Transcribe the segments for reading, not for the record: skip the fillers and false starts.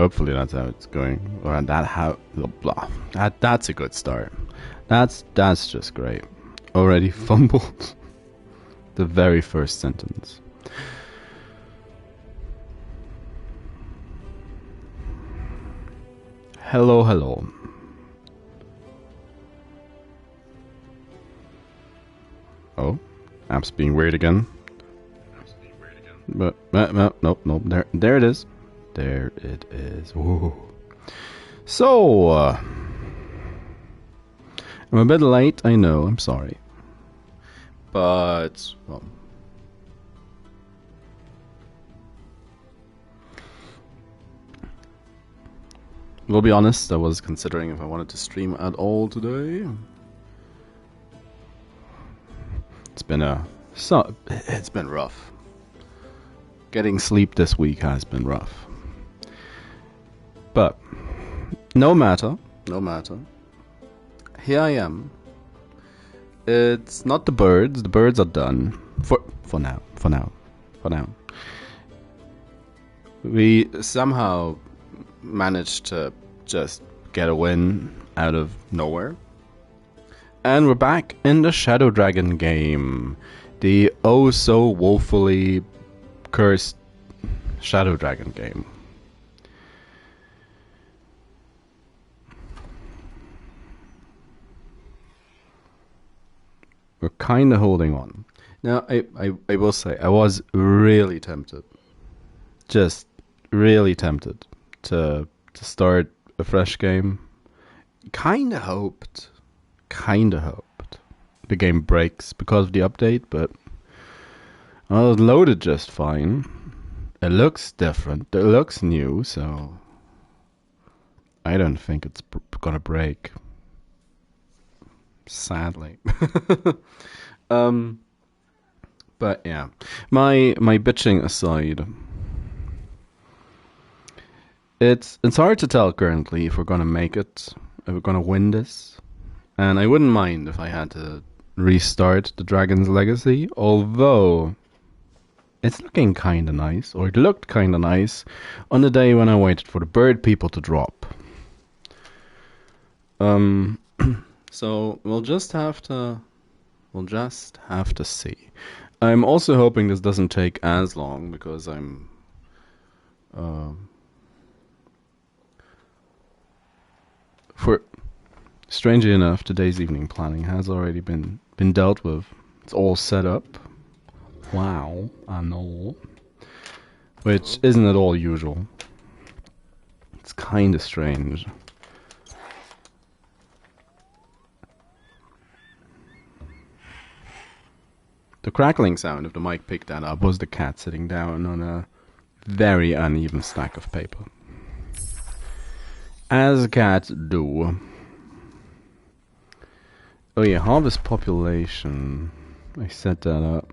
Hopefully that's how it's going. Or blah. That's a good start. That's just great. Already fumbled the very first sentence. Hello, hello. Oh, app's being weird again. But nope. There it is. There it is. Whoa. So, I'm a bit late. I know. I'm sorry. But well, we'll be honest. I was considering if I wanted to stream at all today. It's been rough. Getting sleep this week has been rough. But no matter. Here I am. It's not the birds. The birds are done for now. We somehow managed to just get a win out of nowhere. And we're back in the Shadow Dragon game. The oh so woefully cursed Shadow Dragon game. We're kind of holding on. Now, I will say, I was really tempted. Just really tempted to start a fresh game. Kinda hoped the game breaks because of the update, but well, it loaded just fine. It looks different. It looks new, so I don't think it's gonna break. Sadly. But yeah, my bitching aside, it's hard to tell currently if we're gonna make it, if we're gonna win this, and I wouldn't mind if I had to restart the Dragon's Legacy, although it's looking kinda nice, or it looked kinda nice on the day when I waited for the bird people to drop. So we'll just have to see. I'm also hoping this doesn't take as long because I'm strangely enough, today's evening planning has already been dealt with. It's all set up. Wow, I know. Which isn't at all usual. It's kinda strange. The crackling sound, if the mic picked that up, was the cat sitting down on a very uneven stack of paper. As cats do. Oh yeah, harvest population. I set that up.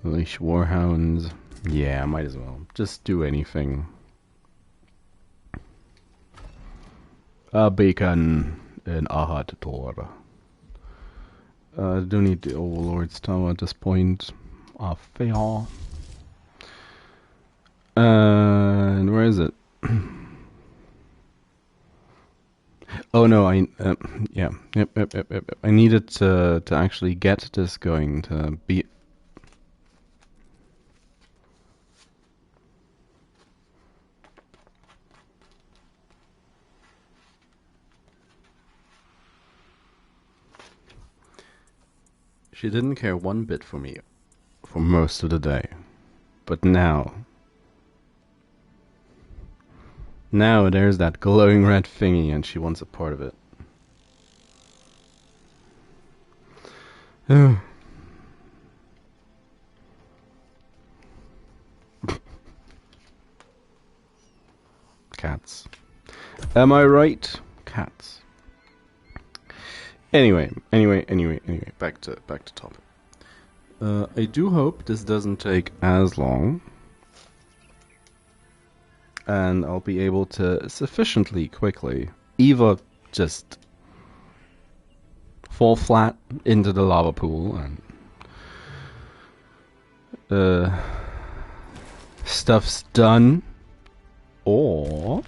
Leash warhounds. Yeah, might as well. Just do anything. A beacon in Ahad-Tor. Do need the Overlord's Tower at this point. Fair. And where is it? Oh no, Yep. I needed to actually get this going to be. She didn't care one bit for me for most of the day. But now there's that glowing red thingy and she wants a part of it. Cats. Am I right? Cats. Anyway, back to topic. I do hope this doesn't take as long, and I'll be able to sufficiently quickly either just fall flat into the lava pool and stuff's done Or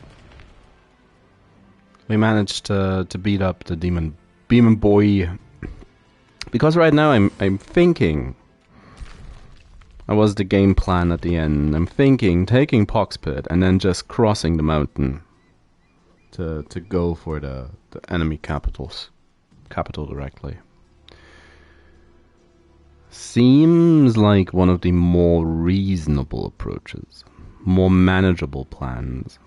we managed to beat up the demon boy. Because right now I'm thinking, that was the game plan at the end. I'm thinking taking Poxpit and then just crossing the mountain to go for the enemy capital directly. Seems like one of the more reasonable approaches, more manageable plans.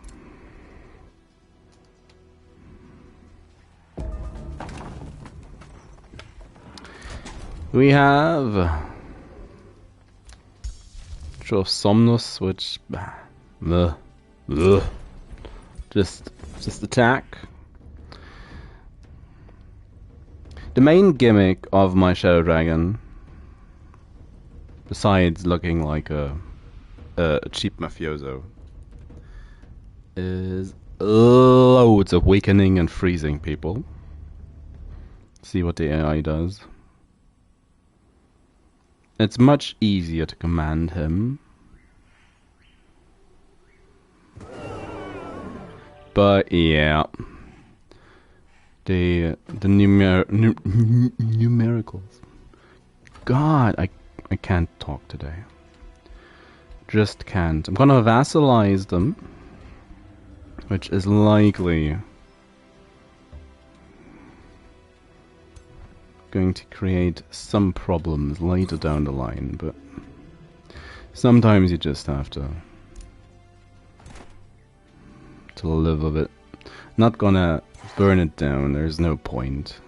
We have Show of Somnus, which just attack. The main gimmick of my Shadow Dragon, besides looking like a cheap mafioso, is loads of weakening and freezing people. See what the AI does. It's much easier to command him. But yeah, the numericals. God, I can't talk today. Just can't. I'm gonna vassalize them, which is likely going to create some problems later down the line, but sometimes you just have to live with it. Not gonna burn it down, there's no point.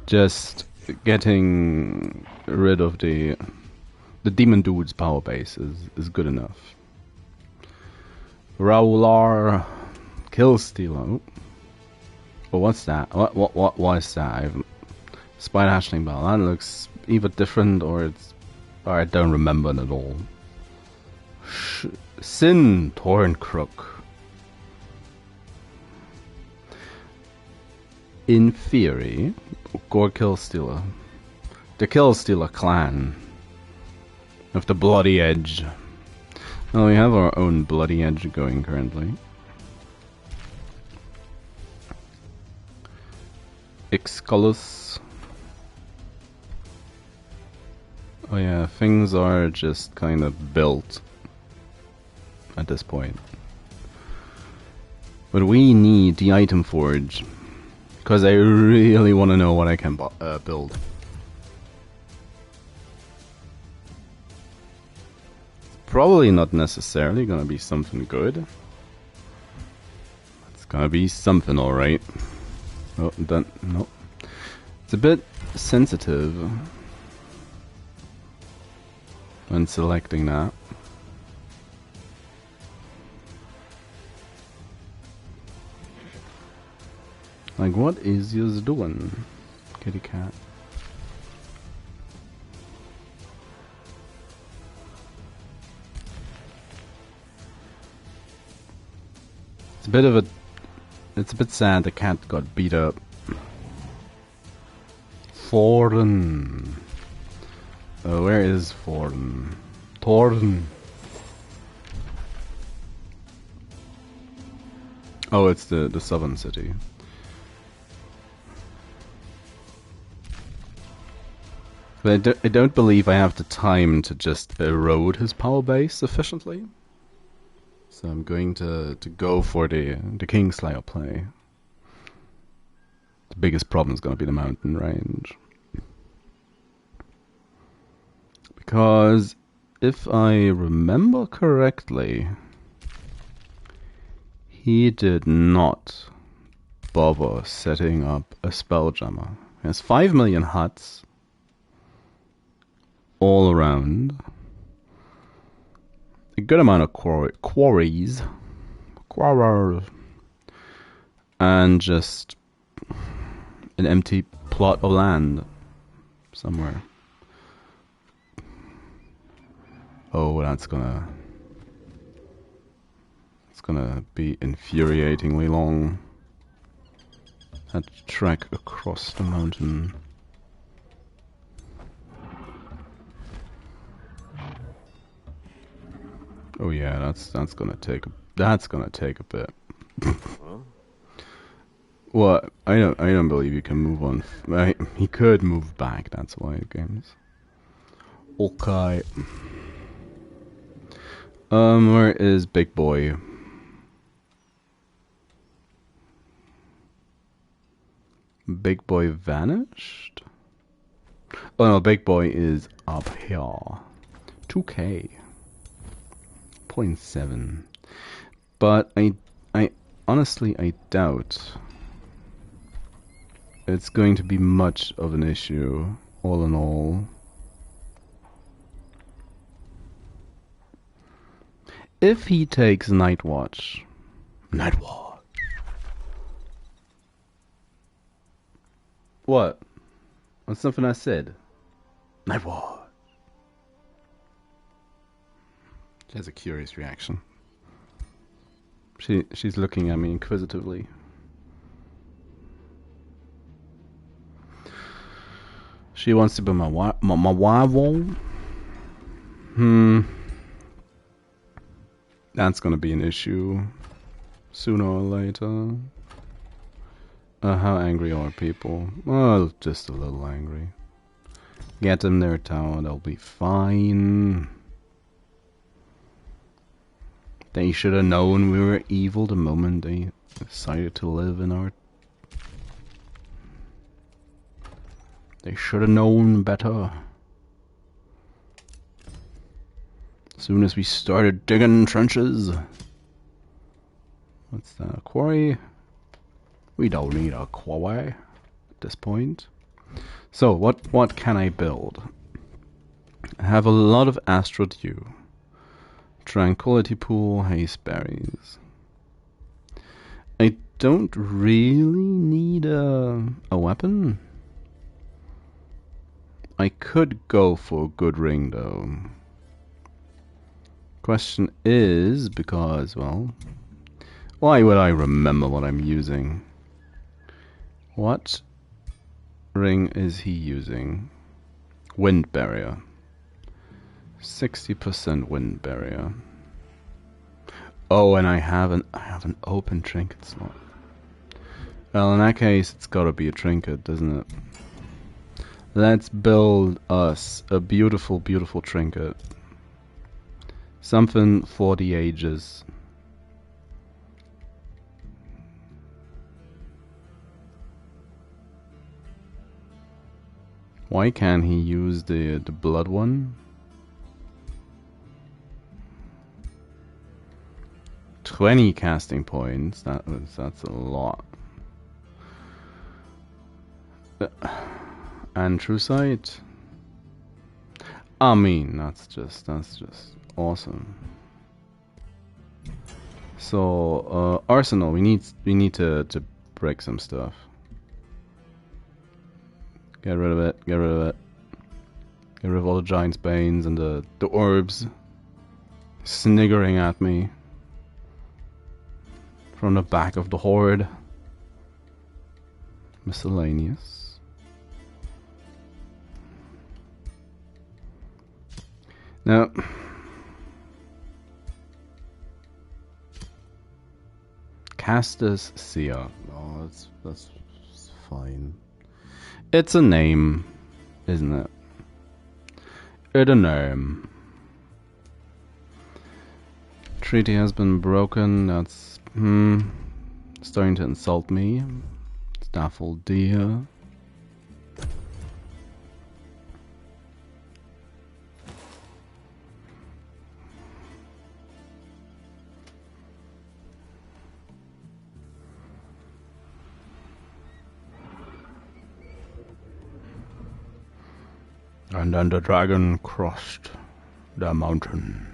Just getting rid of the demon dude's power base is good enough. Rowlar, kill stealer. Oh, what's that? What was that? Spider hatchling bell. That looks either different or I don't remember it at all. Sin Torn Crook. In theory, Gore Killstealer. The Killstealer clan of the Bloody Edge. Well, we have our own Bloody Edge going currently. Excalus. Oh yeah, things are just kind of built at this point. But we need the item forge, because I really want to know what I can build. Probably not necessarily gonna be something good. It's gonna be something alright. Oh, done. No. It's a bit sensitive when selecting that. Like, what is yours doing, kitty cat? It's a bit sad the cat got beat up. Forden. Oh, where is Forden? Torden. Oh, it's the southern city. But I don't believe I have the time to just erode his power base sufficiently. So I'm going to go for the Kingslayer play. The biggest problem is going to be the mountain range. Because if I remember correctly, he did not bother setting up a spelljammer. He has 5 million huts all around. A good amount of quarries, and just an empty plot of land somewhere. Oh, it's gonna be infuriatingly long. That trek across the mountain. Oh yeah, that's gonna take a bit. Huh? What? I don't believe you can move on. He could move back. That's why games. Okay. Where is Big Boy? Big Boy vanished? Oh no, Big Boy is up here. 2K. 0.7. But I honestly, I doubt it's going to be much of an issue, all in all. If he takes Night Watch. Night Watch. What? What's something I said? Night Watch. She has a curious reaction. She's looking at me inquisitively. She wants to be my rival. That's gonna be an issue sooner or later. How angry are people? Well, just a little angry. Get them their tower, they'll be fine. They should have known we were evil the moment they decided to live in our... They should have known better. As soon as we started digging trenches. What's that? A quarry? We don't need a quarry at this point. So, what can I build? I have a lot of Astral Dew. Tranquility Pool, Haste Berries. I don't really need a weapon. I could go for a good ring though. Question is, because, well, why would I remember what I'm using? What ring is he using? Wind Barrier. 60% Wind Barrier. Oh, and I have an open trinket slot. Well, in that case, it's gotta be a trinket, doesn't it? Let's build us a beautiful, beautiful trinket. Something for the ages. Why can't he use the blood one? 20 casting points. That's a lot. And True Sight. I mean, that's just awesome. So Arsenal, we need to break some stuff. Get rid of it. Get rid of it. Get rid of all the Giant's Banes and the orbs sniggering at me from the back of the horde. Miscellaneous. Now, Castus Sia. Oh, that's fine. It's a name, isn't it? It's a name. Treaty has been broken. That's starting to insult me. Staffel deer. And then the dragon crossed the mountain.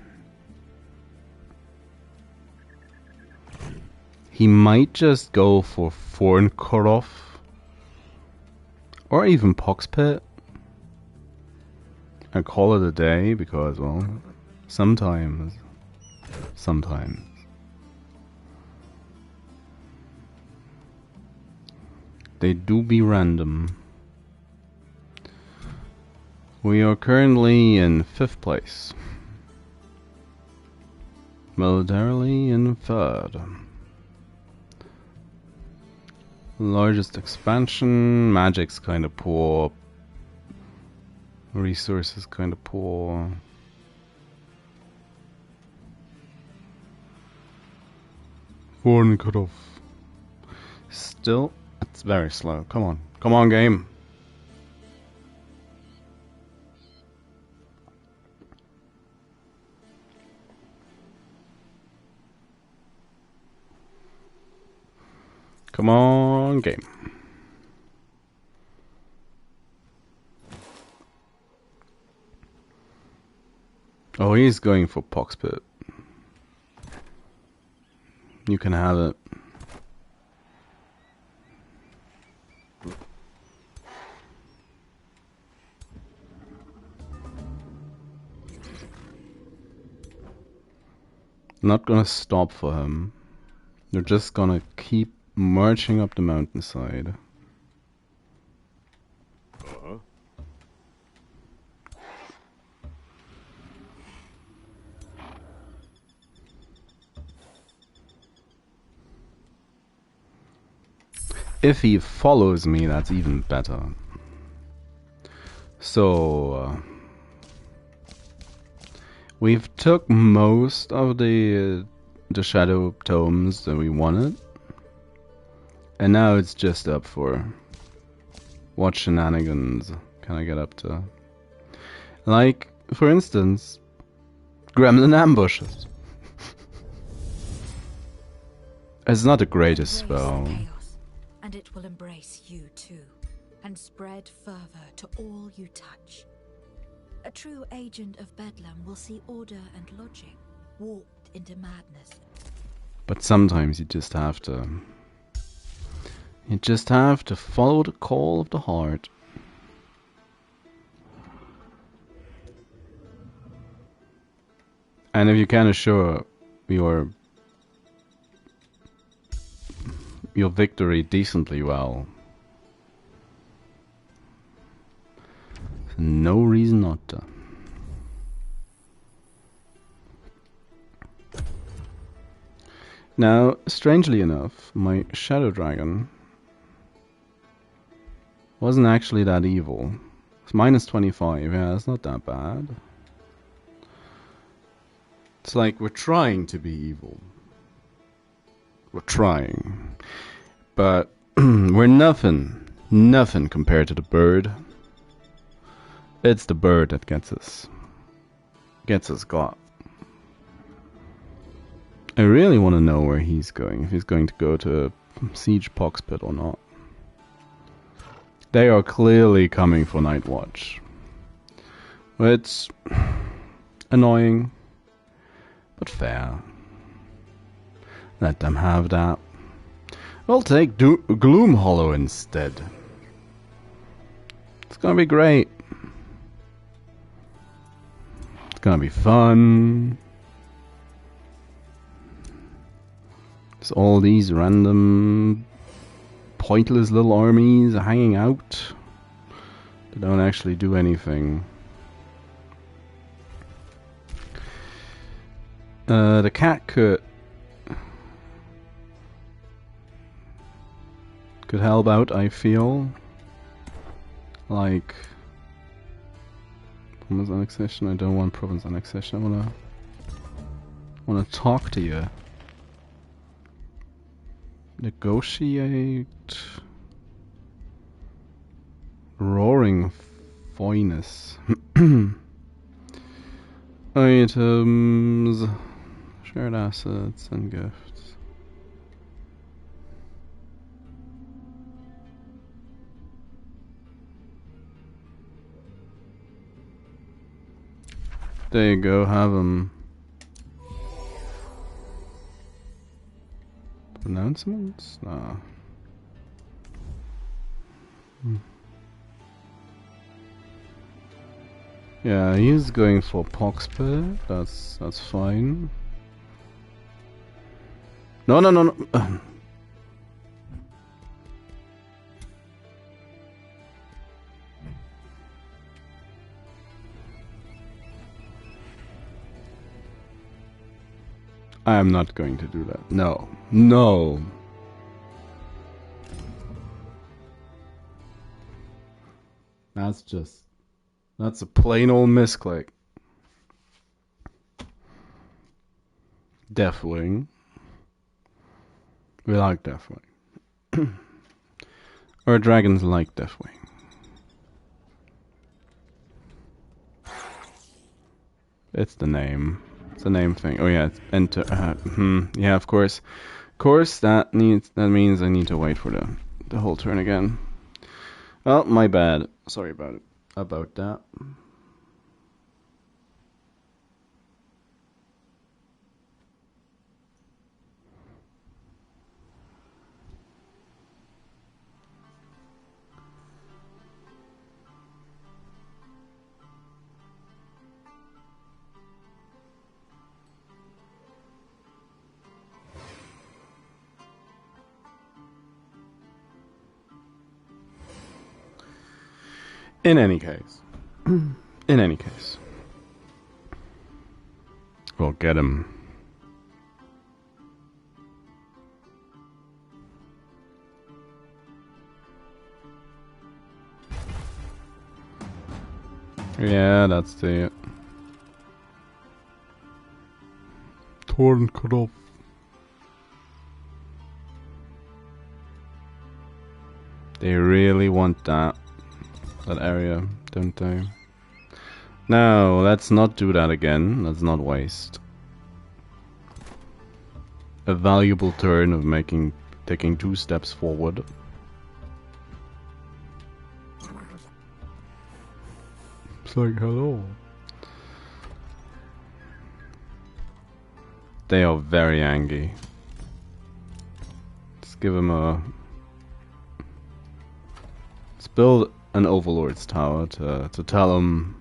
He might just go for Thorn Cutoff or even Pox Pit and call it a day because, well, sometimes they do be random. We are currently in 5th place. Militarily inferred. Largest expansion. Magic's kind of poor. Resources kind of poor. Foreign cut off. Still, it's very slow. Come on. Come on, game. Come on, game. Oh, he's going for Poxpit. You can have it. Not gonna stop for him. They're just gonna keep marching up the mountainside. If he follows me, that's even better. So we've took most of the shadow tomes that we wanted, and now it's just up for what shenanigans can I get up to. Like, for instance, gremlin ambushes. It's not the greatest spell. Chaos, and it will embrace you too, and spread further to all you touch. A true agent of Bedlam will see order and logic warped into madness. But sometimes you just have to follow the call of the heart. And if you can assure your victory decently well, no reason not to. Now, strangely enough, my Shadow Dragon wasn't actually that evil. It's minus 25, yeah, it's not that bad. It's like we're trying to be evil. We're trying. But we're nothing compared to the bird. It's the bird that gets us got. I really want to know where he's going, if he's going to go to Siege Poxpit or not. They are clearly coming for Night Watch. It's annoying, but fair. Let them have that. We'll take Gloom Hollow instead. It's gonna be great. It's gonna be fun. There's all these random pointless little armies hanging out. They don't actually do anything. The cat could help out, I feel. Like province annexation. I don't want province annexation. I wanna talk to you. Negotiate. Roaring Foyness. Items. Shared assets and gifts. There you go, have them. Announcements? Nah. Yeah, he's going for Poxpit. That's fine. No. I am not going to do that. No. No. That's a plain old misclick. Deathwing. We like Deathwing. Or dragons like Deathwing. It's the name. It's a name thing. Oh yeah, it's enter. Yeah, of course. Of course, that means I need to wait for the whole turn again. Oh, my bad. Sorry about that. In any case, we'll get him. Yeah, that's the torn cut off. They really want that area, don't they? No, let's not do that again. Let's not waste a valuable turn of taking 2 steps forward. It's like, hello. They are very angry. Let's give them a... Let's build an Overlord's Tower to tell them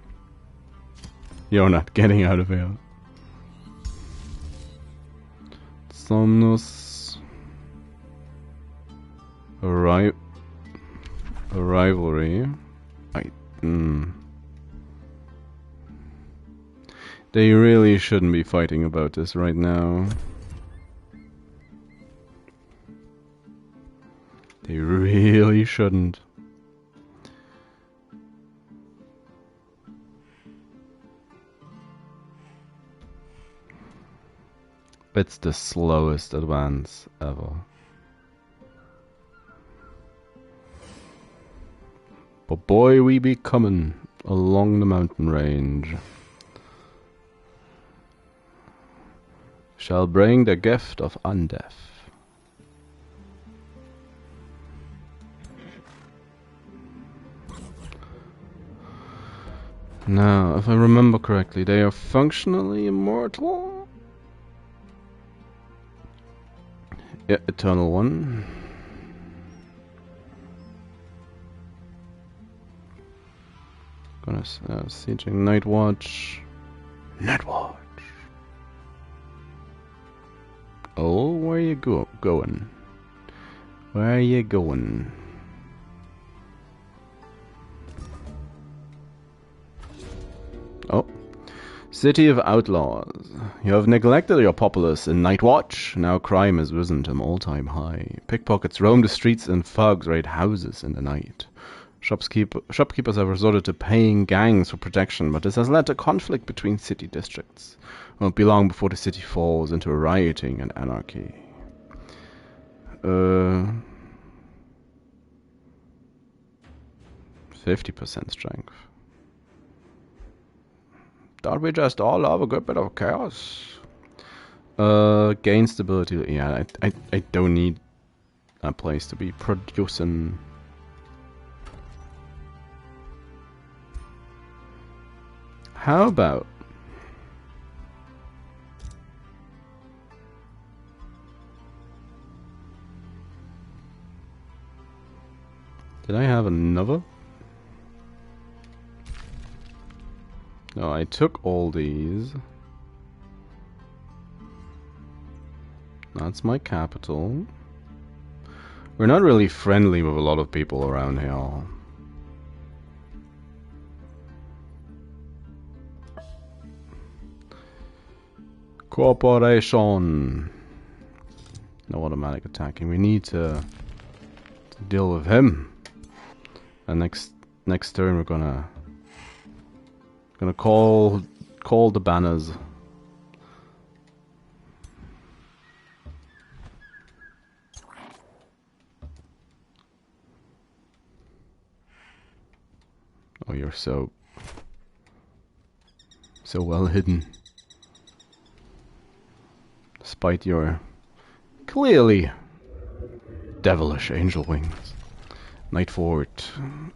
you're not getting out of here. Somnus. A rivalry. They really shouldn't be fighting about this right now. They really shouldn't. It's the slowest advance ever. But boy, we be coming along the mountain range. Shall bring the gift of undeath. Now, if I remember correctly, they are functionally immortal. Yeah, Eternal One. Gonna sieging Night Watch. Night Watch. Oh, where you going? Where are you going? Oh. City of Outlaws. You have neglected your populace in Night Watch. Now crime has risen to an all-time high. Pickpockets roam the streets and thugs raid houses in the night. Shopkeepers have resorted to paying gangs for protection, but this has led to conflict between city districts. It won't be long before the city falls into rioting and anarchy. 50% strength. Don't we just all love a good bit of chaos? Gain stability. Yeah, I don't need a place to be producing. How about did I have another? No, I took all these. That's my capital. We're not really friendly with a lot of people around here. Corporation. No automatic attacking. We need to deal with him. And next turn we're gonna call the banners. Oh, you're so well hidden. Despite your clearly devilish angel wings. Night Fort.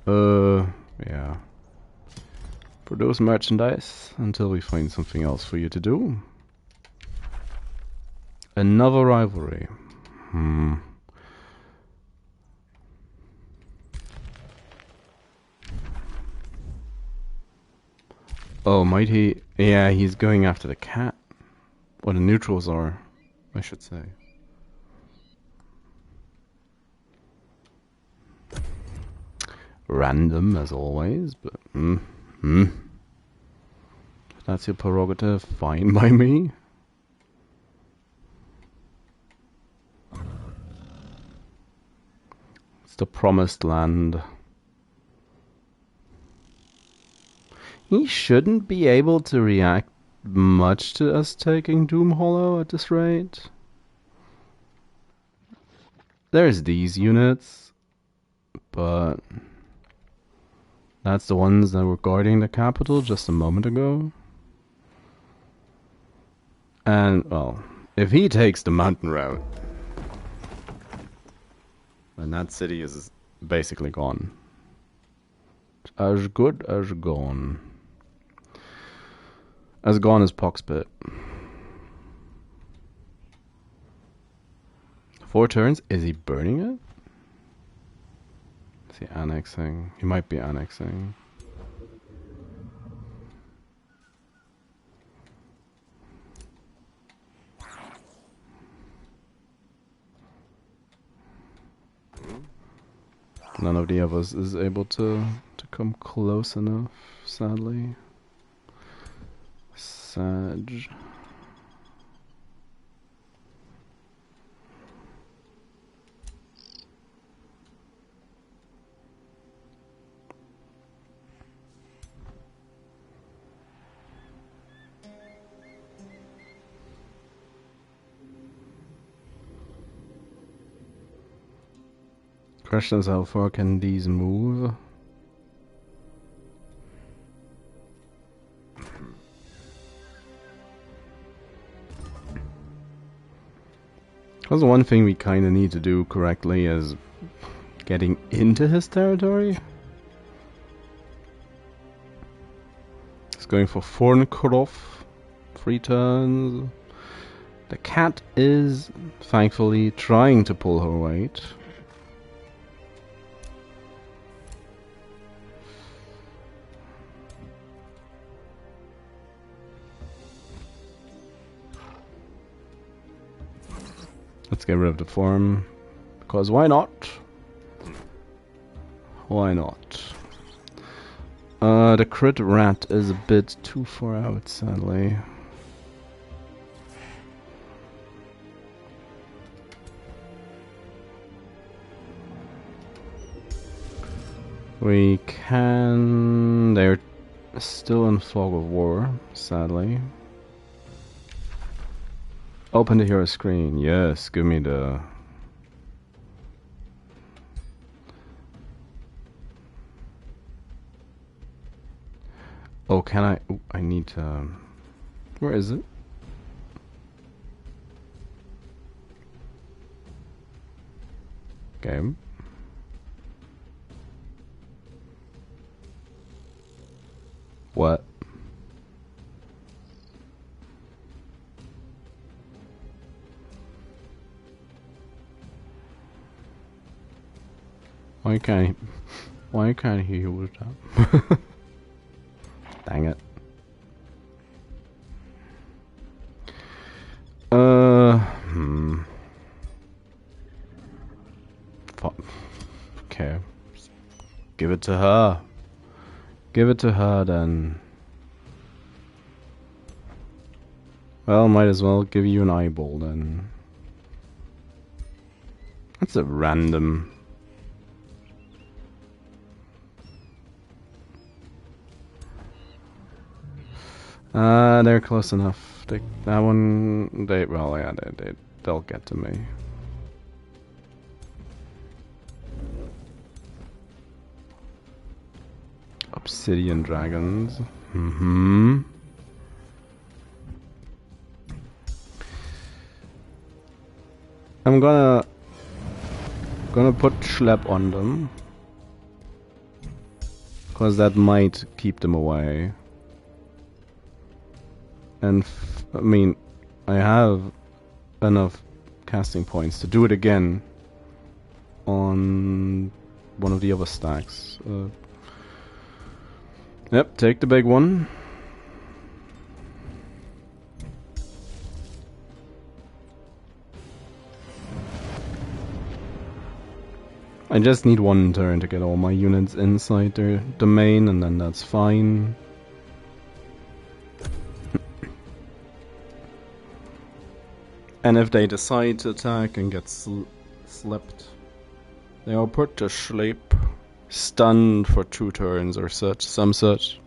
Yeah. Produce merchandise until we find something else for you to do. Another rivalry. Oh, might he? Yeah, he's going after the cat. Or the neutrals are, I should say. Random, as always, but... If that's your prerogative, fine by me. It's the promised land. He shouldn't be able to react much to us taking Doom Hollow at this rate. There's these units, but that's the ones that were guarding the capital just a moment ago. And, well, if he takes the mountain route, then that city is basically gone. As good as gone. As gone as Poxpit. 4 turns? Is he burning it? Is he annexing? He might be annexing. None of the others is able to come close enough, sadly. Sag. Question is, how far can these move? Because the one thing we kind of need to do correctly is getting into his territory. He's going for Fornkrov. 3 turns. The cat is, thankfully, trying to pull her weight. Let's get rid of the form, because why not? Why not? The crit rat is a bit too far out, sadly. We can... They're still in fog of war, sadly. Open the hero screen. Yes, give me the... Oh, can I... Ooh, I need to... Where is it? Game. What? Why can't he use that? Dang it. Okay. Give it to her. Give it to her then. Well, might as well give you an eyeball then. That's a random. They're close enough. That one, well, yeah, they'll get to me. Obsidian dragons. I'm gonna put Schlepp on them, because that might keep them away. And I mean, I have enough casting points to do it again on one of the other stacks. Yep, take the big one. I just need one turn to get all my units inside their domain, and then that's fine. And if they decide to attack and get slipped, they are put to sleep, stunned for 2 turns or such, some such.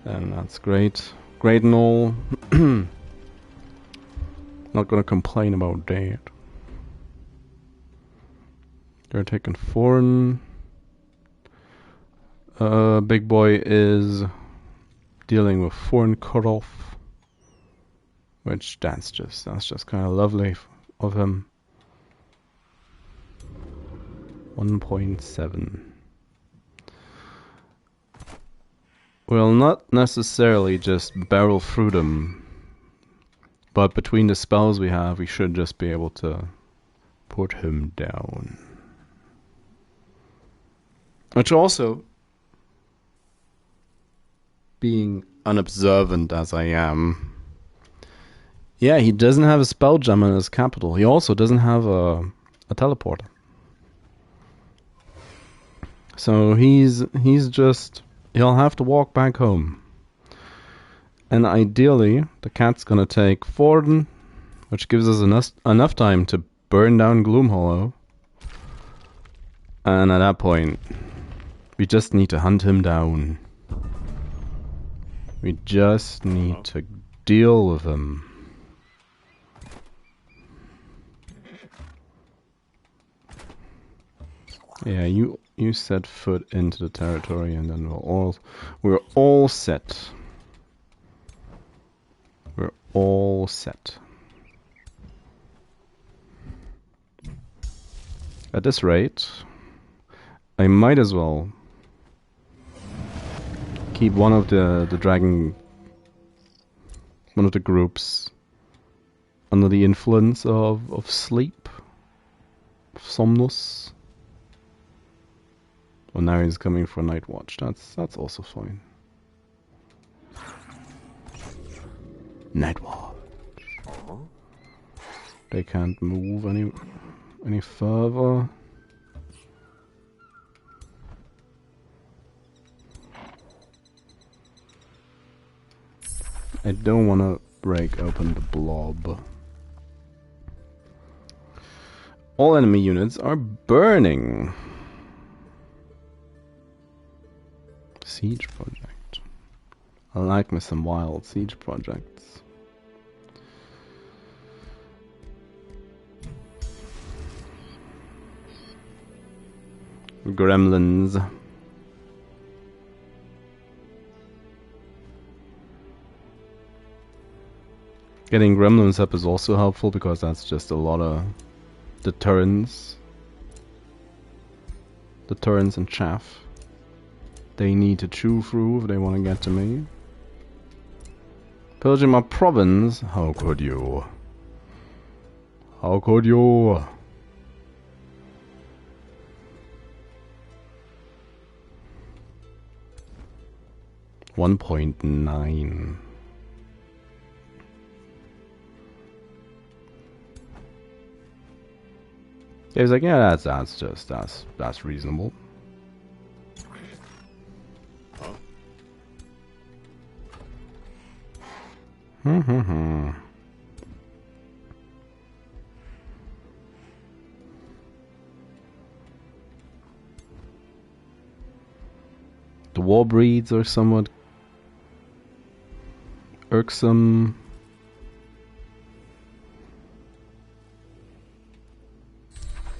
And that's great. Great and all. Not gonna complain about that. They're taking foreign. Big boy is dealing with foreign cutoff, which that's just kind of lovely of him. 1.7. We'll not necessarily just barrel through them, but between the spells we have, we should just be able to put him down. Which also, being unobservant as I am, yeah, he doesn't have a spell gem in his capital. He also doesn't have a teleporter. So he'll have to walk back home. And ideally, the cat's gonna take Forden, which gives us enough time to burn down Gloomhollow. And at that point, we just need to hunt him down. We just need to deal with him. Yeah, you set foot into the territory, and then we're all set. We're all set. At this rate, I might as well keep one of the groups under the influence of sleep, of somnus. Well, now he's coming for night watch. That's also fine. Night watch. They can't move any further. I don't want to break open the blob. All enemy units are burning. Siege project. I like me some wild siege projects. Gremlins. Getting gremlins up is also helpful because that's just a lot of deterrence. Deterrence and chaff. They need to chew through if they want to get to me. Pillaging my province? How could you? How could you? $1.9. He was like, yeah, that's reasonable. war breeds are somewhat irksome.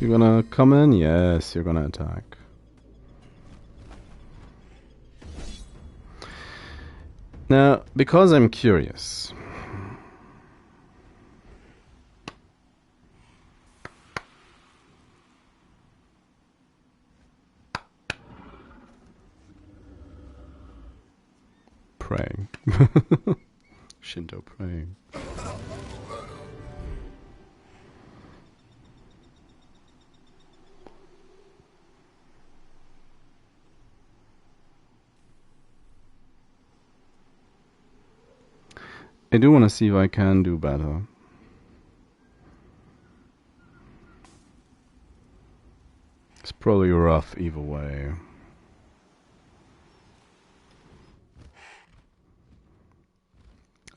You're gonna come in? Yes, you're gonna attack. Now, because I'm curious, praying. Shinto praying. I do want to see if I can do better. It's probably rough either way.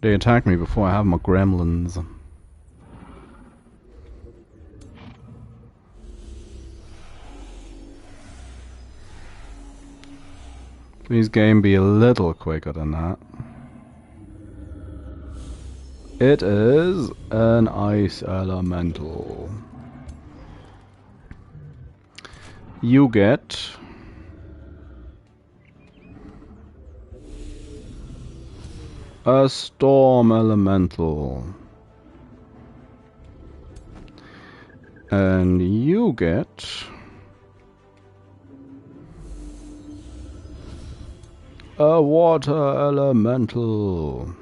They attack me before I have my gremlins. Please game be a little quicker than that. It is an ice elemental. You get a storm elemental. And you get a water elemental.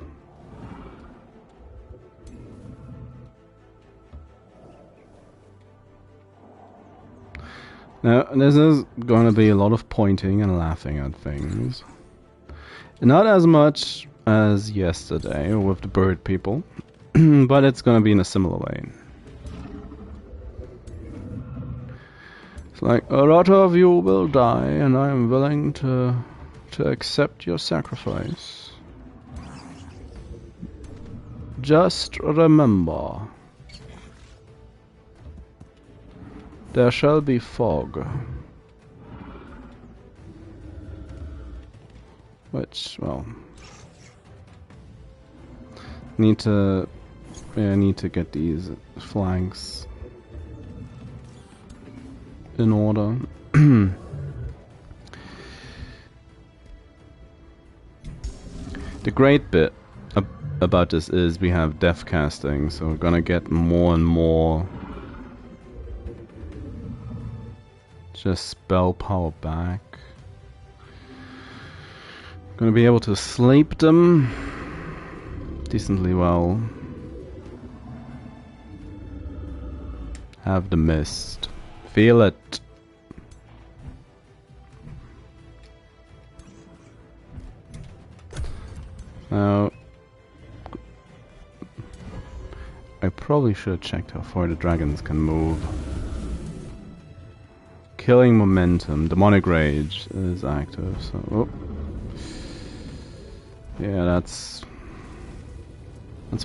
Now, this is going to be a lot of pointing and laughing at things. Not as much as yesterday with the bird people, but it's going to be in a similar vein. It's like, a lot of you will die, and I am willing to accept your sacrifice. Just remember, there shall be fog. Which, well, need to get these flanks in order. The great bit about this is we have death casting, so we're gonna get more and more just spell power back. Gonna be able to sleep them decently well. Have the mist. Feel it. Now, I probably should have checked how far the dragons can move. Killing momentum. Demonic rage is active, so... Oh. Yeah, that's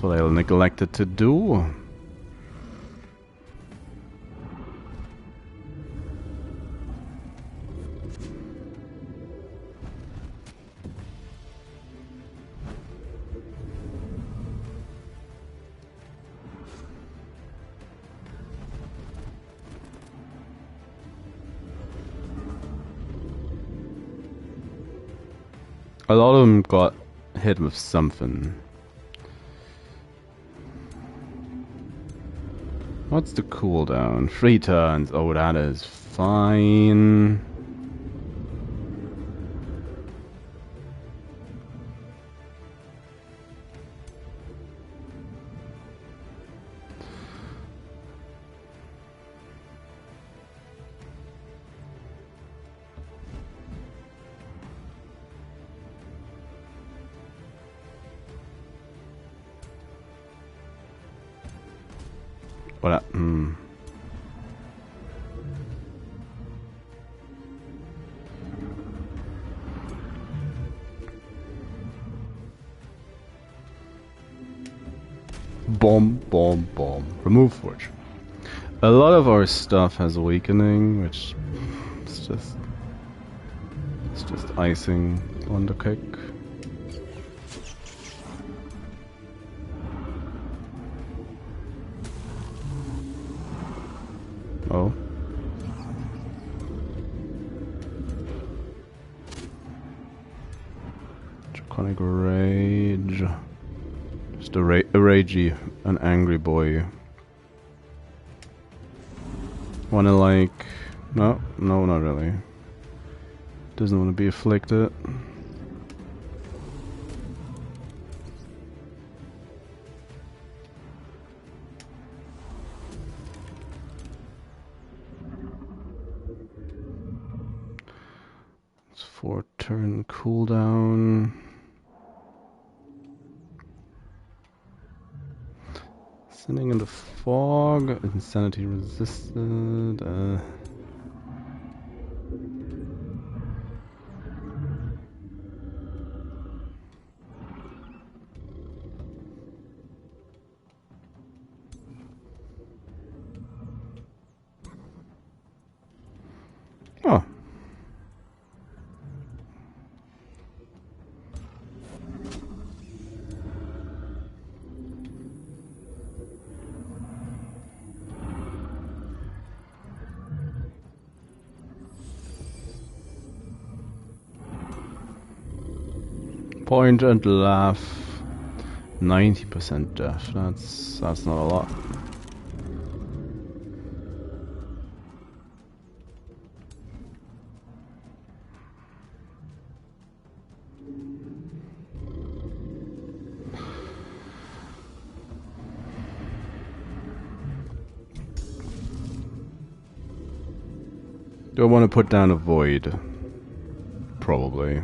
what I neglected to do. A lot of them got hit with something. What's the cooldown? 3 turns. Oh, that is fine. What? Bomb, bomb, bomb. Remove fortune. A lot of our stuff has weakening, which is It's just icing on the cake. Oh. Draconic Rage. Just a ragey, an angry boy. Wanna like... No, not really. Doesn't want to be afflicted. It's 4-turn cooldown. Sitting in the fog, insanity resisted. Oh. Point and laugh. 90% death. That's not a lot. Do I want to put down a void? Probably.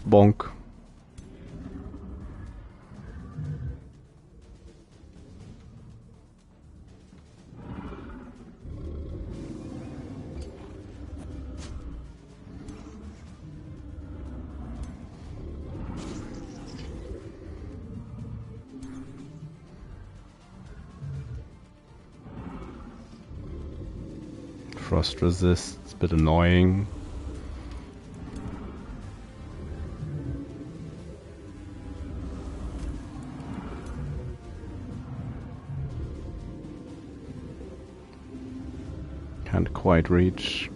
Bonk. Frost resist, it's a bit annoying. Can't quite reach.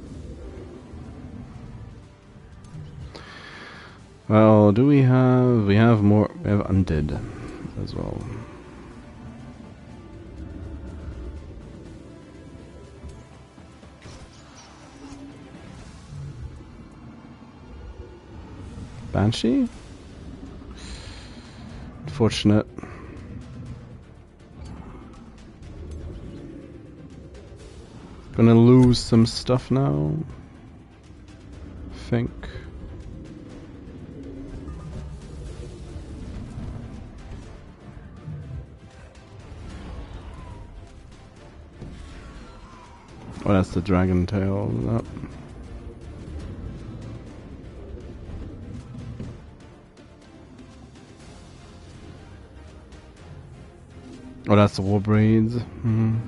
Well, do we have... we have more... we have undead as well. Banshee? Unfortunate. Gonna lose some stuff now. Think. Oh, that's the dragon tail. Yep. Oh, that's the war braids. Mm-hmm.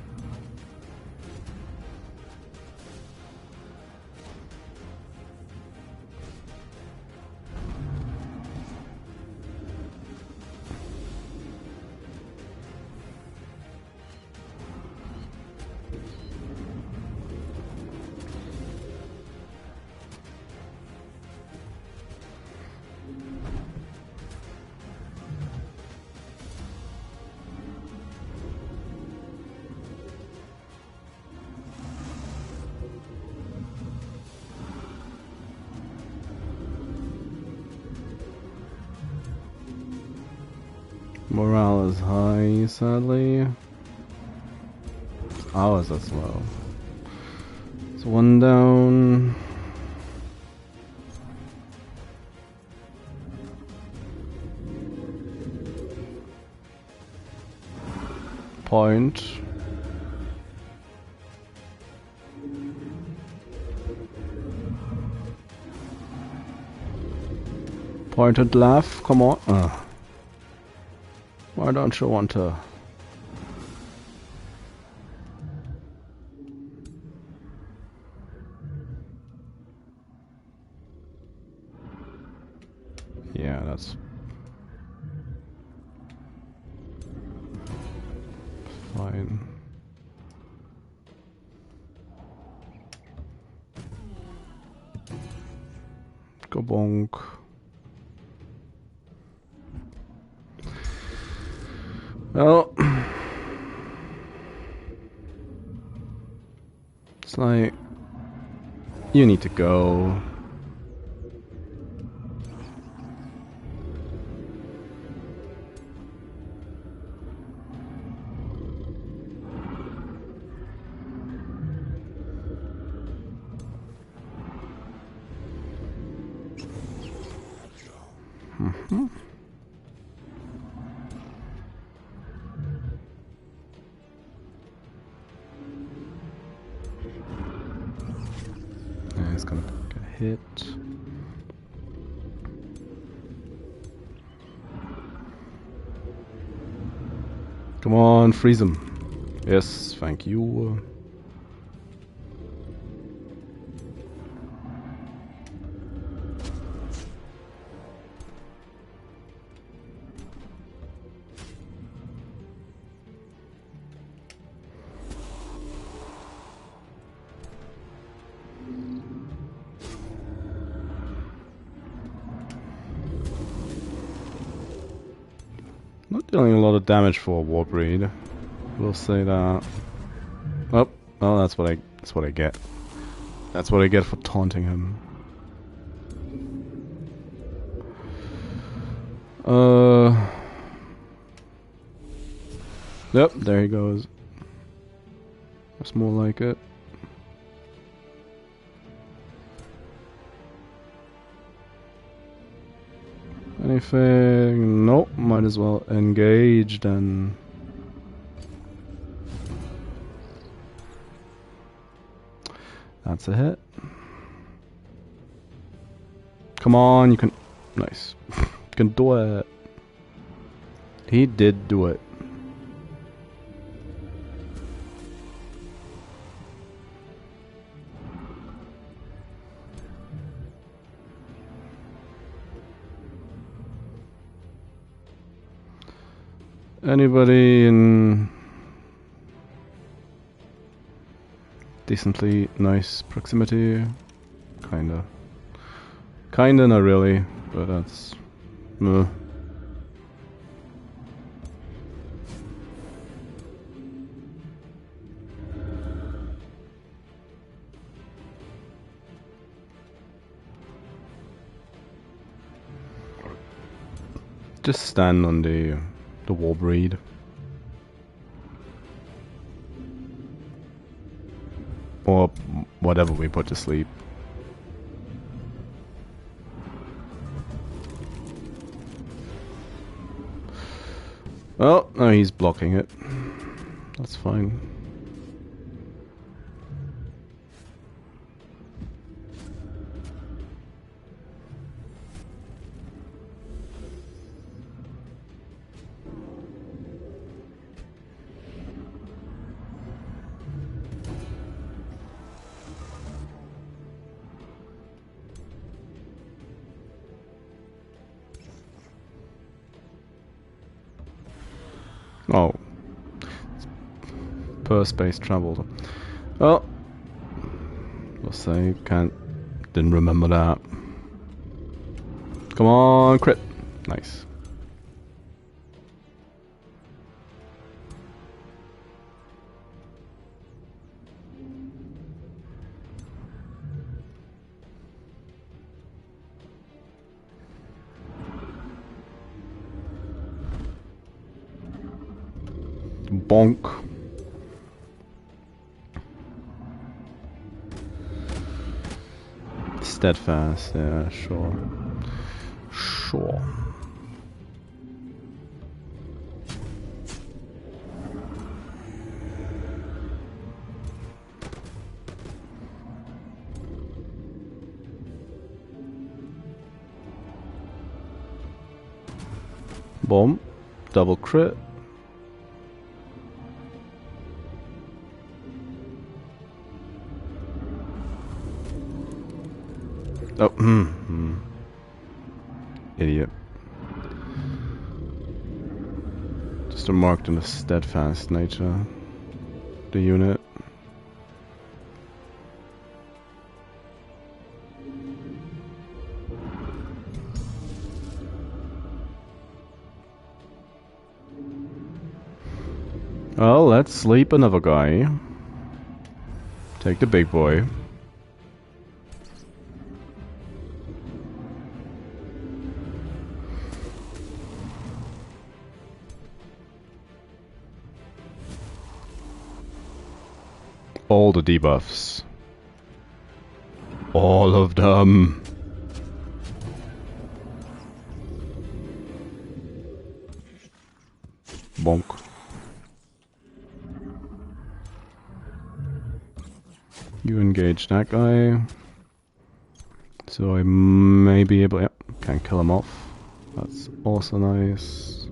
Morale is high, sadly. Ours as well. It's one down. Point. Pointed laugh, come on. Why don't you want to? Yeah, that's fine. Go bonk. Well, it's like you need to go. Yeah, he's gonna get hit. Come on, freeze him. Yes, thank you. Not dealing a lot of damage for a Warbreed. We'll say that. Oh, well, that's what I get. That's what I get for taunting him. Yep, there he goes. That's more like it. Anything? Nope, might as well engage then. That's a hit. Come on, you can... Nice. You can do it. He did do it. Anybody in decently nice proximity? Kinda. Kinda, not really, but that's... Just stand on the Warbreed. Or whatever we put to sleep. Oh, no, he's blocking it. That's fine. Oh. Per space traveled. Oh. We'll say, didn't remember that. Come on, crit. Nice. Bonk. Steadfast, yeah, sure. Sure. Bomb. Double crit. Oh, idiot. Just remarked on the steadfast nature. The unit. Well, let's sleep another guy. Take the big boy. All the debuffs. All of them. Bonk. You engage that guy. So I may be able... Yep, can kill him off. That's also nice.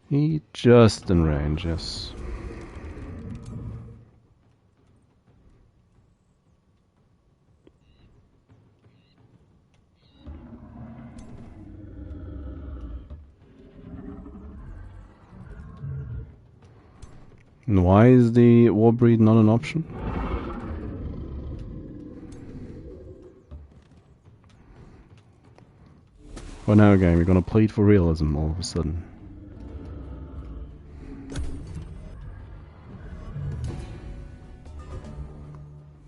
He just in range, yes. And why is the Warbreed not an option? Well, now again, we're gonna plead for realism all of a sudden.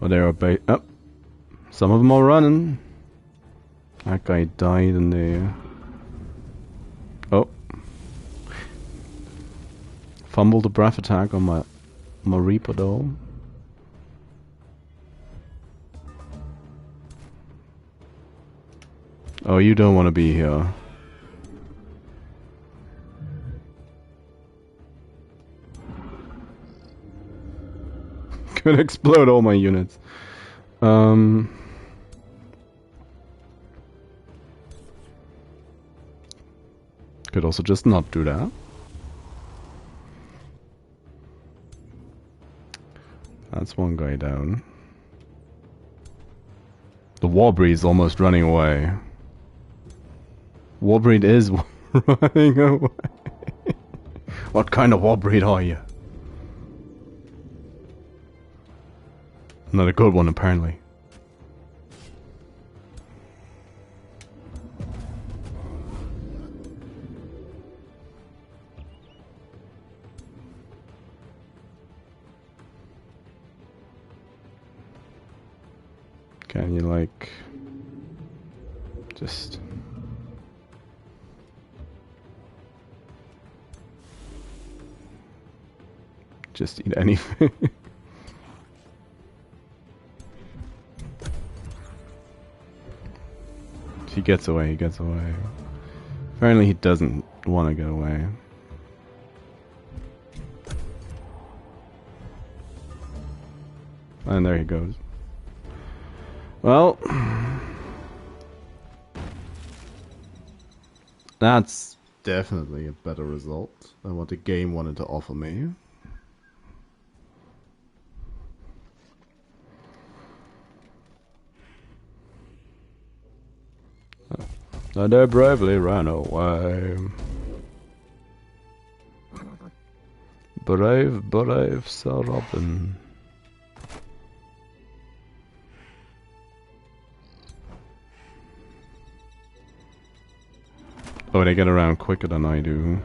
Well, they are some of them are running. That guy died in the... Oh. Fumbled a breath attack on my Reaper though. Oh, you don't want to be here. Could explode all my units. Could also just not do that. That's one guy down. The Warbreed is almost running away. Warbreed is running away. What kind of Warbreed are you? Not a good one, apparently. Can you, like... just... eat anything? If he gets away, he gets away. Apparently he doesn't want to get away. And there he goes. Well, that's definitely a better result than what the game wanted to offer me. And they bravely ran away. Brave Sir Robin. Oh, they get around quicker than I do.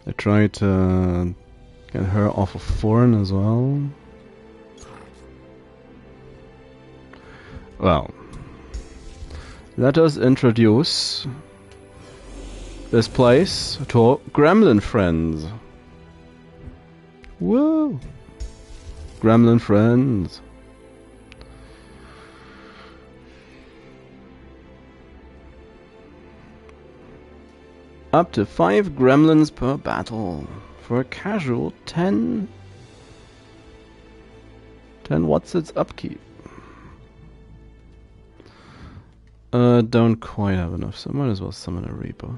I tried to get her off of Foreign as well. Well, let us introduce this place to our Gremlin friends. Woo! Gremlin friends. Up to 5 gremlins per battle. For a casual 10. 10, what's its upkeep? Don't quite have enough, so I might as well summon a Reaper.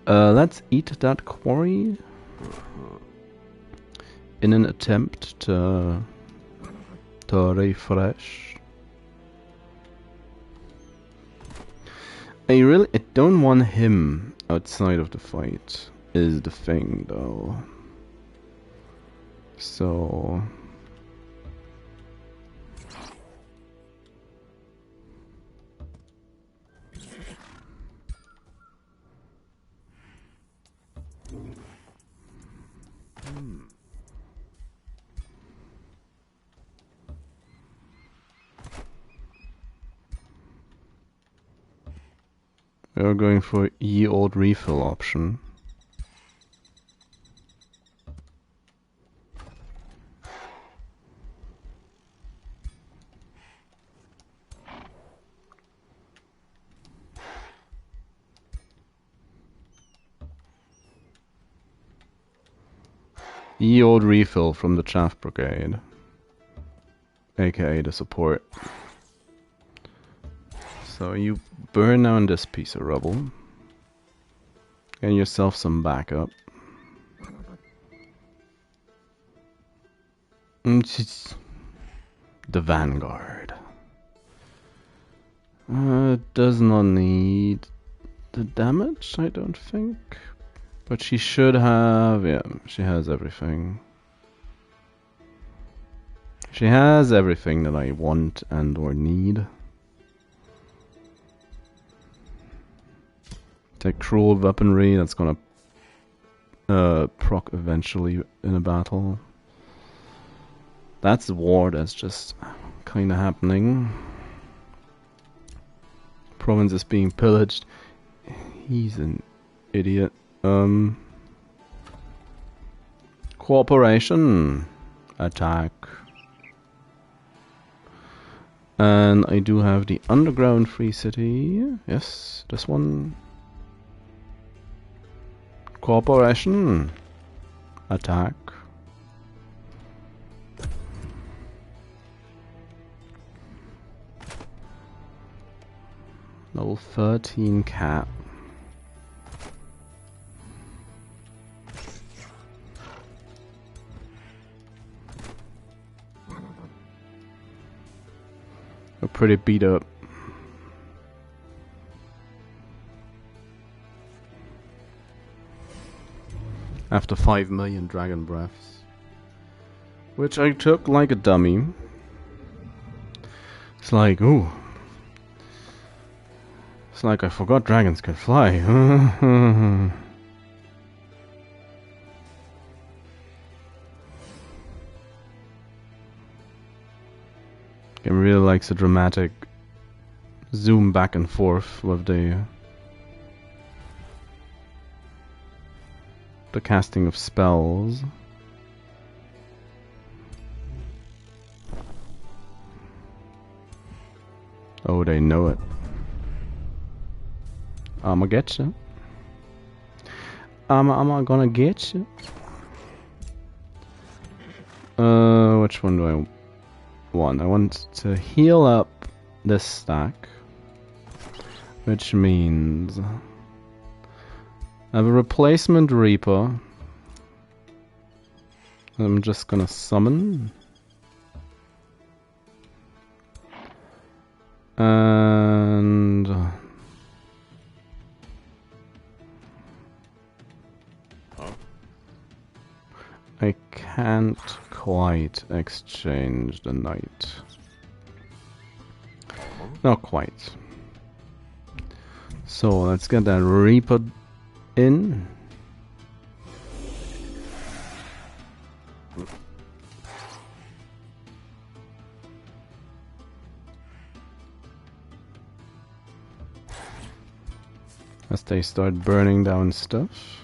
Let's eat that quarry in an attempt to refresh. I don't want him outside of the fight, is the thing though. So we're going for ye old refill option. Ye old refill from the Chaff Brigade, aka the support. So you burn down this piece of rubble, get yourself some backup. The Vanguard does not need the damage, I don't think. But she should have, yeah, she has everything. She has everything that I want and or need. Take cruel weaponry, that's gonna proc eventually in a battle. That's the war that's just kinda happening. Province is being pillaged. He's an idiot. Cooperation. Attack. And I do have the underground free city. Yes, this one. Cooperation. Attack. Level 13 cap. We're pretty beat up. After 5 million dragon breaths. Which I took like a dummy. It's like, ooh. It's like I forgot dragons could fly. Game really likes a dramatic zoom back and forth with the casting of spells. Oh, they know it. I'ma get you. I'm gonna get you. Which one do I want? I want to heal up this stack, which means I have a replacement Reaper. I'm just gonna summon. And I can't quite exchange the knight. Not quite. So let's get that Reaper in. As they start burning down stuff.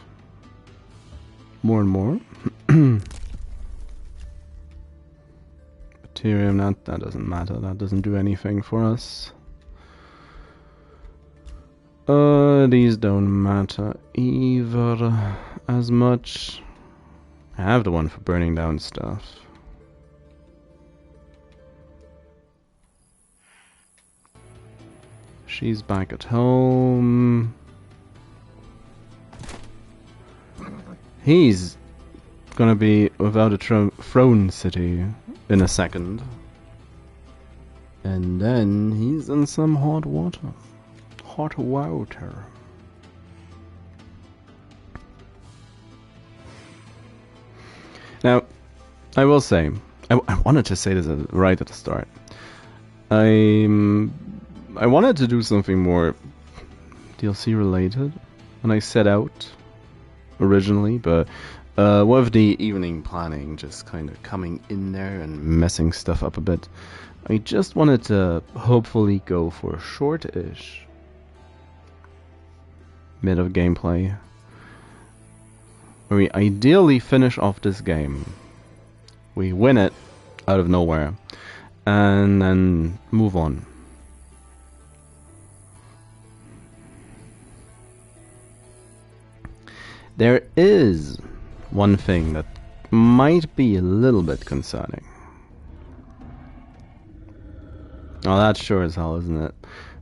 More and more. But bacterium, that doesn't matter. That doesn't do anything for us. These don't matter either as much. I have the one for burning down stuff. She's back at home. He's gonna be without a throne city in a second. And then he's in some hot water. Hot water. Now, I will say, I wanted to say this right at the start. I wanted to do something more DLC related when I set out originally, but with the evening planning just kind of coming in there and messing stuff up a bit, I just wanted to hopefully go for a short-ish bit of gameplay where we ideally finish off this game. We win it out of nowhere and then move on. There is one thing that might be a little bit concerning. Oh, that's sure as hell, isn't it?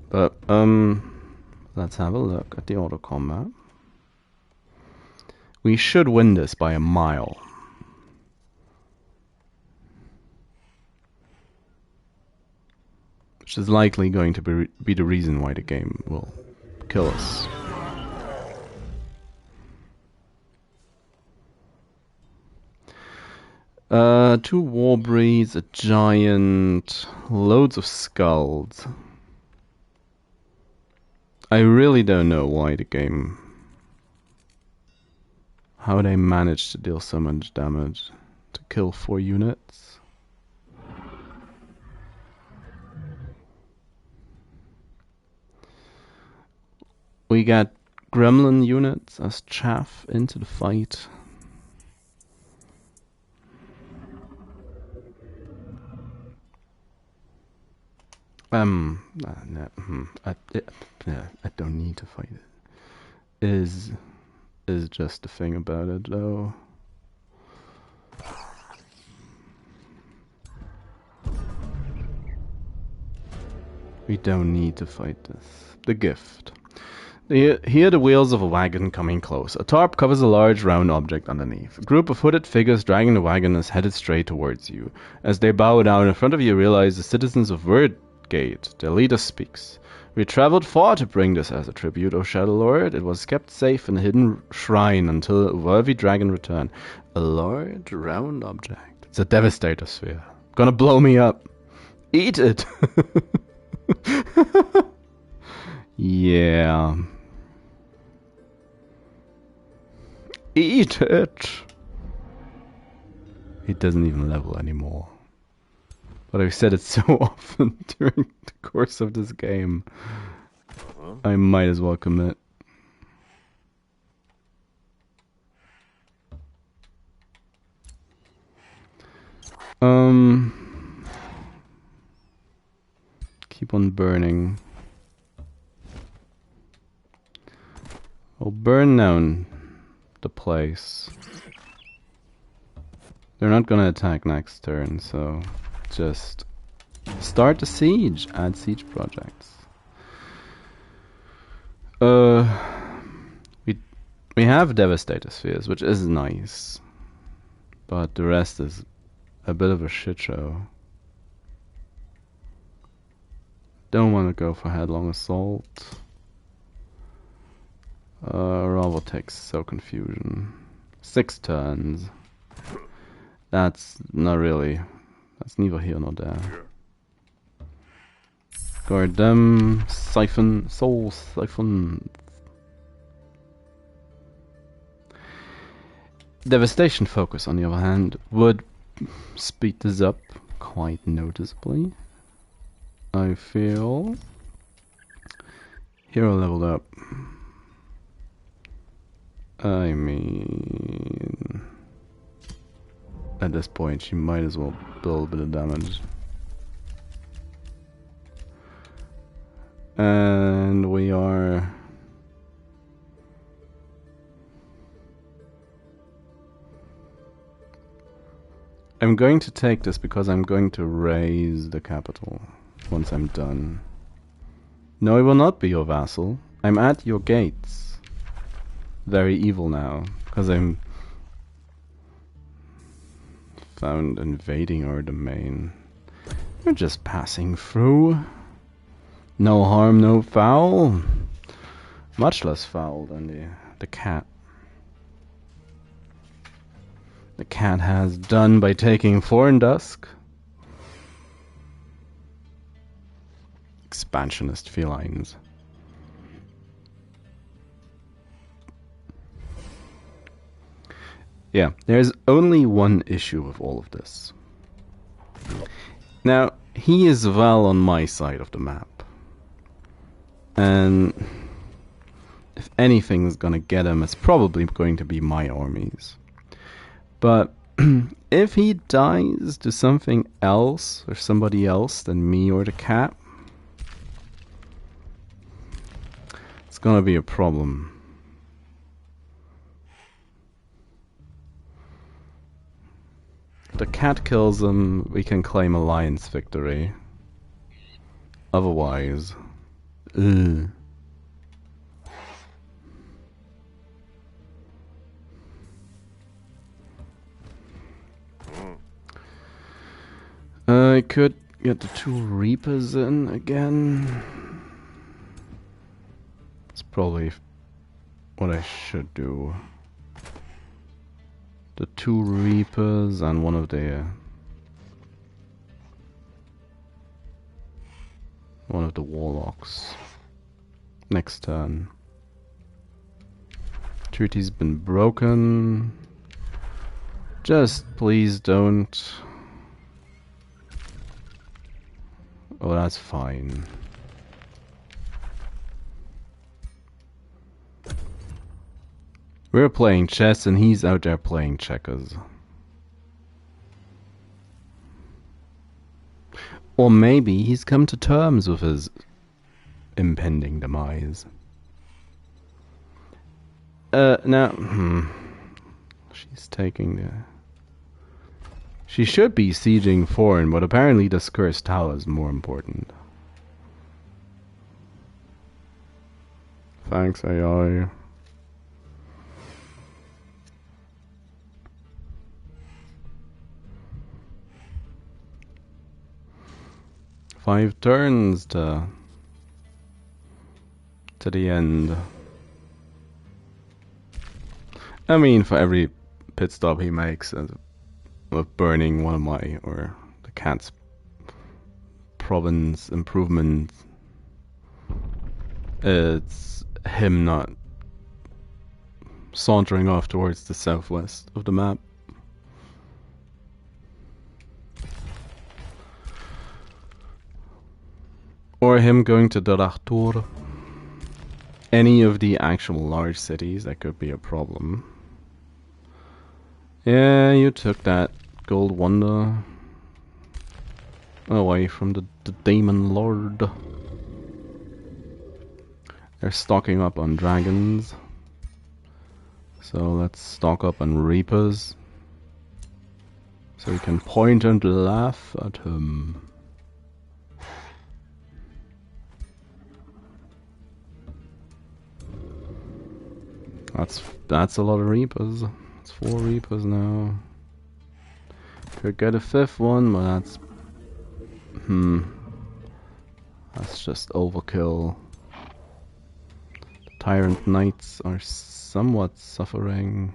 But, let's have a look at the auto combat. We should win this by a mile. Which is likely going to be the reason why the game will kill us. Two war breeds, a giant, loads of skulls. I really don't know why the game... how they managed to deal so much damage to kill 4 units. We got gremlin units as chaff into the fight. I don't need to fight it. Is just the thing about it, though. We don't need to fight this. The gift. Hear the wheels of a wagon coming close. A tarp covers a large round object underneath. A group of hooded figures dragging the wagon is headed straight towards you. As they bow down in front of you, realize the citizens of Wordgate. Their leader speaks. We traveled far to bring this as a tribute, O Shadow Lord. It was kept safe in a hidden shrine until a worthy dragon returned. A large round object. It's a devastator sphere. Gonna blow me up. Eat it! Yeah. Eat it! It doesn't even level anymore. But I've said it so often during the course of this game. I might as well commit. Keep on burning. I'll burn down the place. They're not gonna attack next turn, so just start the siege. Add siege projects. We have devastator spheres, which is nice, but the rest is a bit of a shit show. Don't want to go for headlong assault. Robotics, so confusion. 6 turns. That's not really. That's neither here nor there. Guard them. Siphon. Soul siphon. Devastation focus, on the other hand, would speed this up quite noticeably. I feel. Hero leveled up. I mean, at this point. She might as well build a bit of damage. And we are... I'm going to take this because I'm going to raise the capital once I'm done. No, I will not be your vassal. I'm at your gates. Very evil now, because I'm found invading our domain. You're just passing through. No harm, no foul. Much less foul than the cat. The cat has done by taking Thorndusk. Expansionist felines. Yeah, there's only one issue with all of this. Now, he is well on my side of the map. And if anything's gonna get him, it's probably going to be my armies. But if he dies to something else or somebody else than me or the cat, it's gonna be a problem. If the cat kills him, we can claim alliance victory. Otherwise, I could get the 2 Reapers in again. It's probably what I should do. The 2 Reapers and one of the Warlocks. Next turn. Treaty's been broken. Just please don't. Oh, that's fine. We're playing chess and he's out there playing checkers. Or maybe he's come to terms with his impending demise. Now, she's taking the... She should be sieging foreign, but apparently this cursed tower is more important. Thanks, AI. Five turns to the end. I mean, for every pit stop he makes of burning one of my, or the cat's province improvements, it's him not sauntering off towards the southwest of the map. Or him going to Deathroot. Any of the actual large cities, that could be a problem. Yeah, you took that gold wonder away from the demon lord. They're stocking up on dragons. So let's stock up on reapers. So we can point and laugh at him. That's a lot of reapers. It's 4 reapers now. Could get a 5th one, but that's just overkill. The Tyrant Knights are somewhat suffering.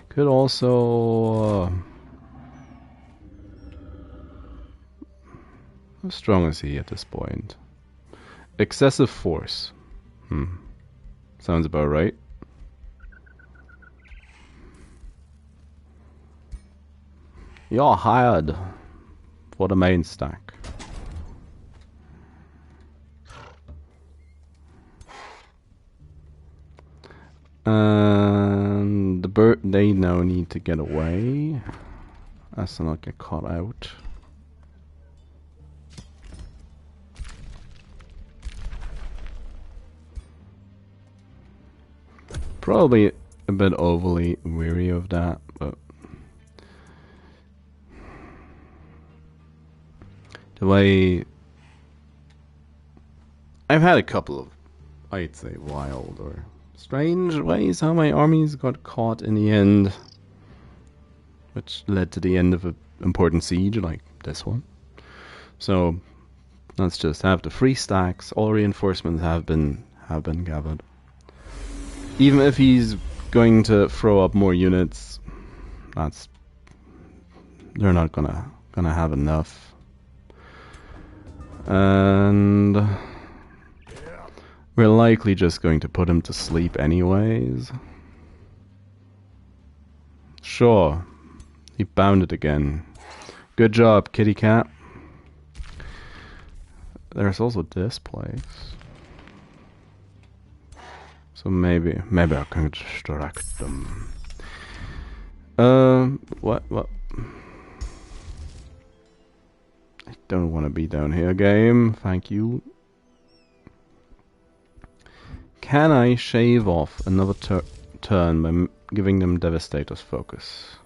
Could also how strong is he at this point? Excessive force. Sounds about right. You're hired for the main stack. And the bird, they now need to get away. as to not get caught out. Probably a bit overly weary of that, but the way I've had a couple of, I'd say, wild or strange ways how my armies got caught in the end, which led to the end of an important siege like this one. So let's just have the 3 stacks. All reinforcements have been gathered. Even if he's going to throw up more units, they're not gonna have enough. And we're likely just going to put him to sleep anyways. Sure, he bounded again. Good job, kitty cat. There's also this place. So maybe I can distract them. What? I don't want to be down here, game. Thank you. Can I shave off another turn by giving them Devastator's focus?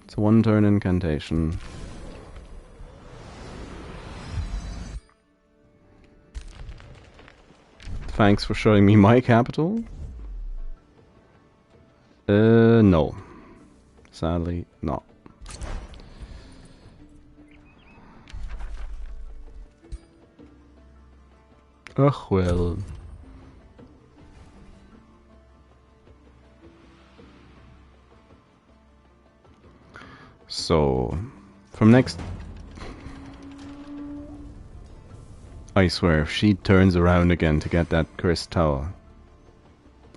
It's a 1-turn incantation. Thanks for showing me my capital. No. Sadly, not. Ugh, well. So, from next... I swear, if she turns around again to get that cursed tower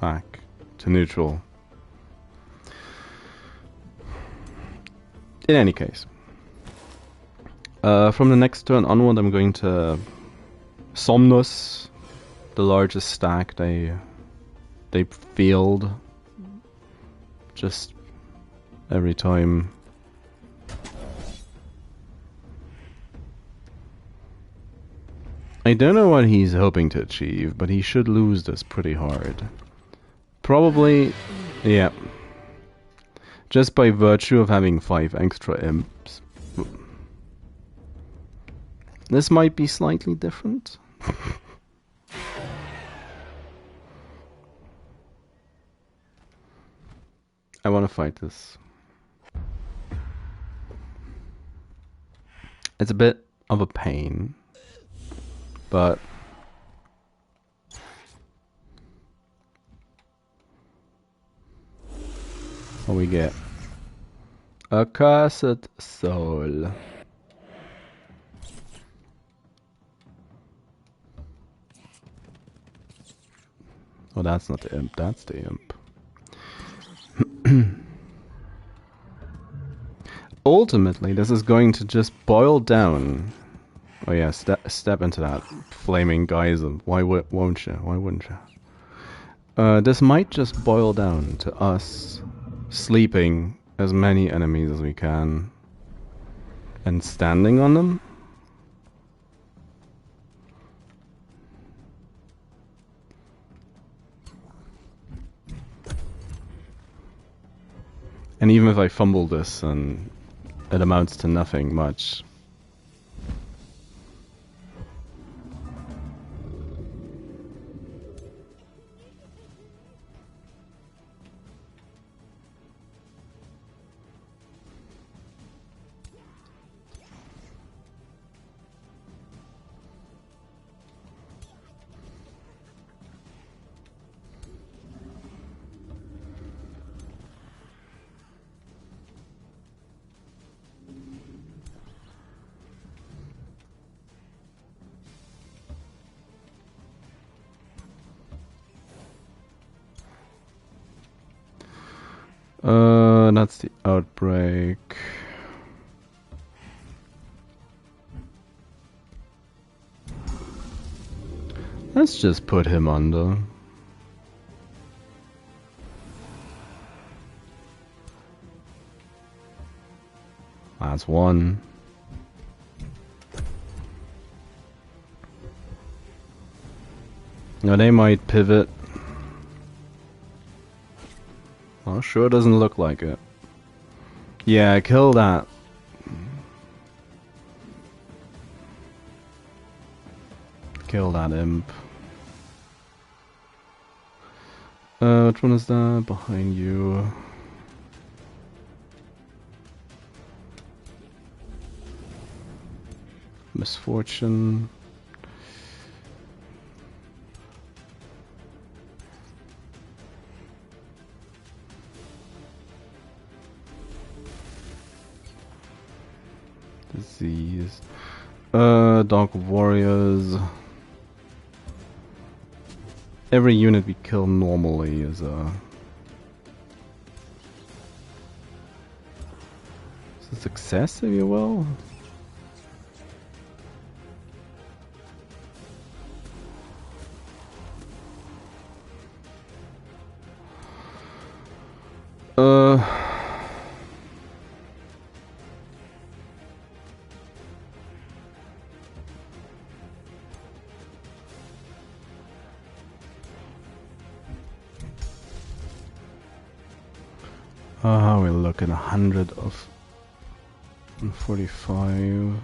back to neutral. In any case, from the next turn onward, I'm going to Somnus, the largest stack they field, just every time. I don't know what he's hoping to achieve, but he should lose this pretty hard. Probably, yeah. Just by virtue of having 5 extra imps. This might be slightly different. I want to fight this. It's a bit of a pain. But what we get? A cursed soul. Oh, that's not the imp, that's the imp. Ultimately, this is going to just boil down. Oh yeah, step into that flaming geyser. Why won't you? Why wouldn't you? This might just boil down to us sleeping as many enemies as we can and standing on them. And even if I fumble this and it amounts to nothing much. That's the outbreak. Let's just put him under. That's one. Now they might pivot. Oh, sure doesn't look like it. Yeah, kill that. Kill that imp. Which one is that? Behind you. Misfortune. Disease. Dark Warriors. Every unit we kill normally is a success, if you will. We're looking 100 of 45.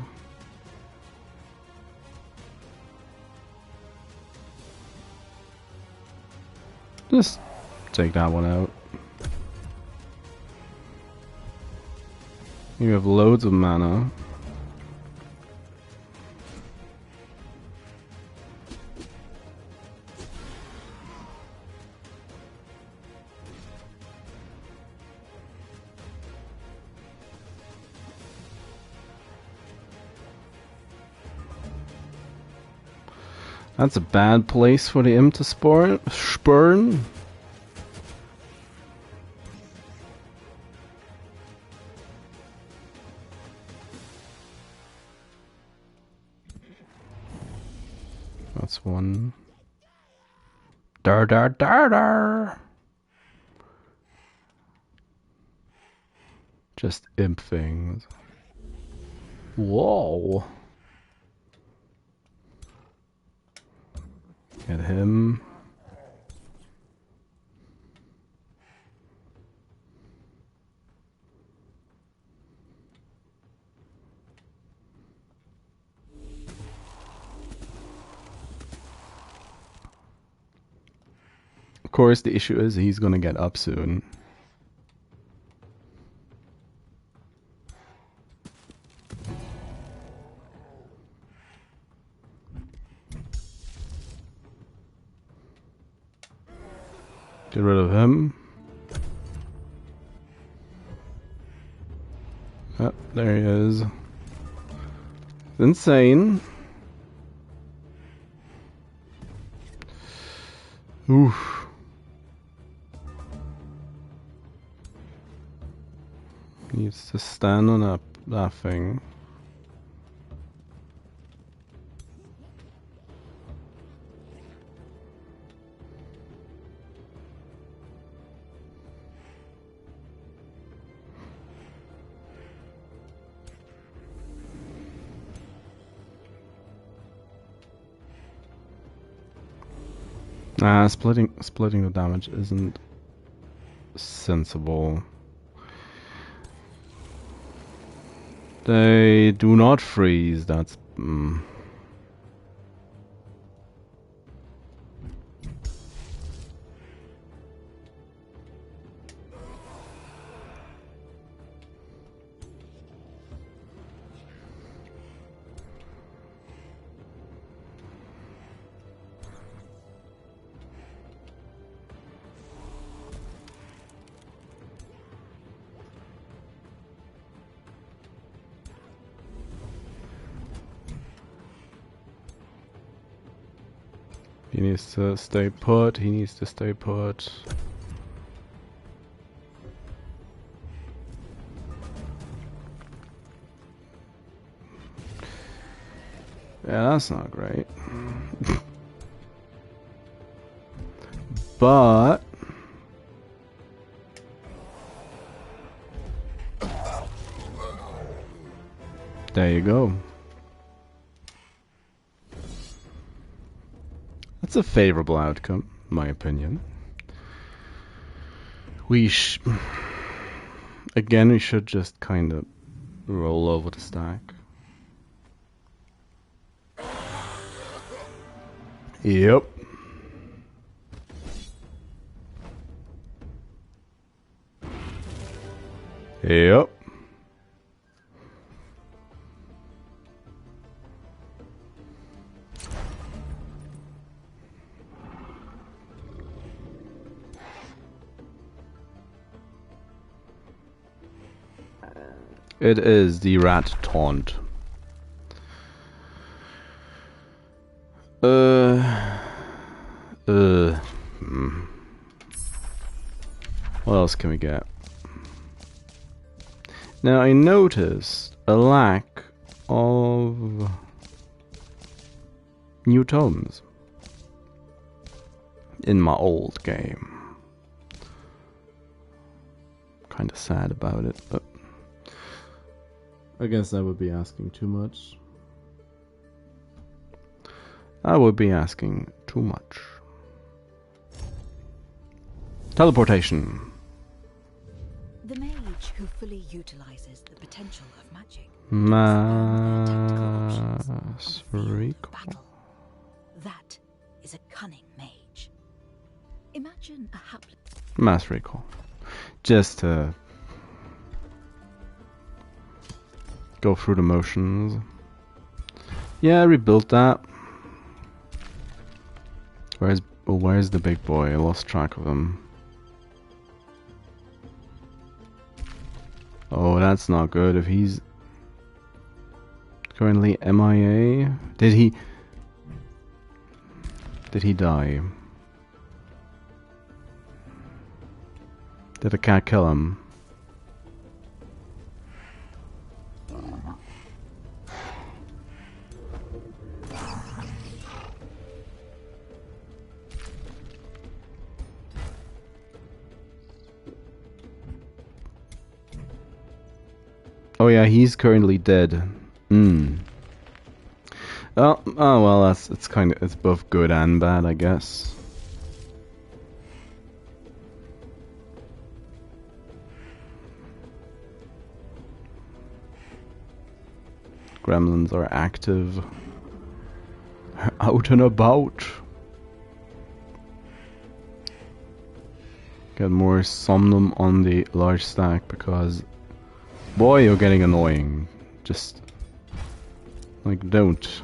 Just take that one out. You have loads of mana. That's a bad place for the imp to spurn. That's one. Dar dar dar dar. Just imp things. Whoa. Get him. Of course, the issue is he's gonna get up soon. Get rid of him. Oh, there he is. Insane. Oof. Needs to stand on that thing. Nah, splitting the damage isn't sensible. They do not freeze. That's he needs to stay put. He needs to stay put. Yeah, that's not great. But There you go. That's a favorable outcome, in my opinion. Again, we should just kind of roll over the stack. Yep. Yep. It is the rat taunt. What else can we get? Now I noticed a lack of new tomes in my old game. Kinda sad about it, but I guess that would be asking too much. I would be asking too much. Teleportation. The mage who fully utilizes the potential of magic. Mass recall. Battle. That is a cunning mage. Imagine a hapless Mass recall. Just to go through the motions. Yeah, I rebuilt that. Where's the big boy? I lost track of him. Oh, that's not good. If he's currently MIA, did he die? Did the cat kill him? Oh yeah, he's currently dead. Oh well, it's both good and bad, I guess. Gremlins are active, out and about. Get more somnum on the large stack because, boy, you're getting annoying. Just like don't.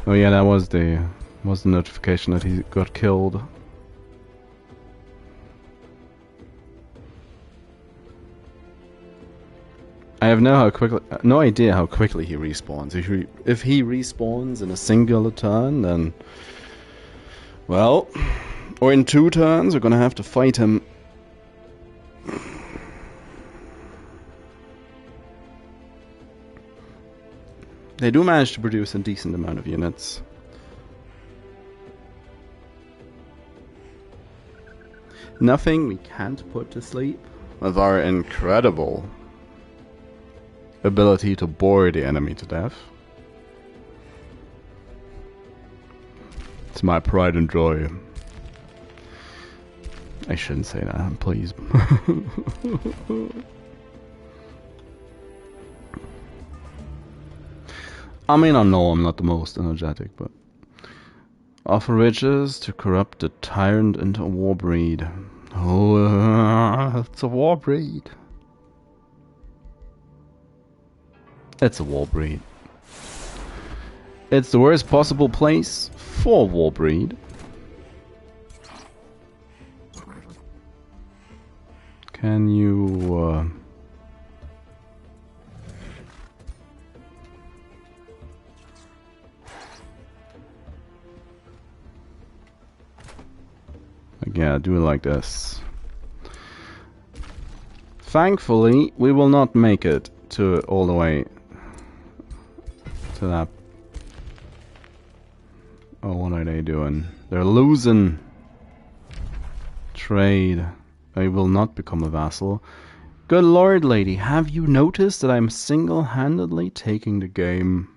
Oh yeah, that was the notification that he got killed. I have no idea how quickly he respawns. If he respawns in a singular turn, then well, or in 2 turns, we're gonna have to fight him. They do manage to produce a decent amount of units. Nothing we can't put to sleep with our incredible ability to bore the enemy to death. It's my pride and joy. I shouldn't say that, please. I mean, I know I'm not the most energetic, but offer riches to corrupt the tyrant into a warbreed. Oh, it's a warbreed. It's a warbreed. It's the worst possible place for warbreed. Can you yeah, do it like this. Thankfully, we will not make it to all the way to that. Oh, what are they doing? They're losing trade. I will not become a vassal. Good lord, lady, have you noticed that I'm single-handedly taking the game?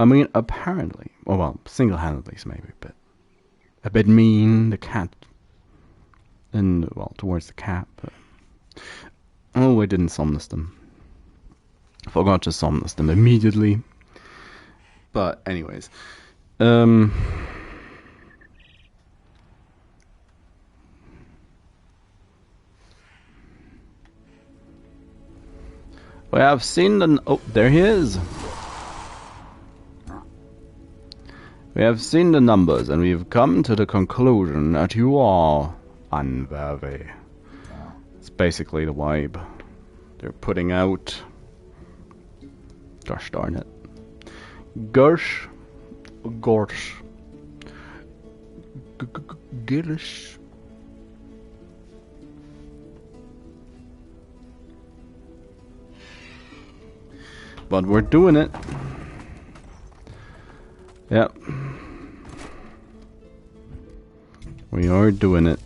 I mean, apparently. Oh, well, single-handedly is maybe a bit mean. The cat. And, well, towards the cat. But... oh, I didn't somnus them. Forgot to somnus them immediately. But, anyways. We have seen the... oh, there he is. We have seen the numbers, and we've come to the conclusion that you are unworthy. It's basically the vibe they're putting out. Gosh darn it. Gersh. Gorsh. Girish. But we're doing it. Yep. We are doing it.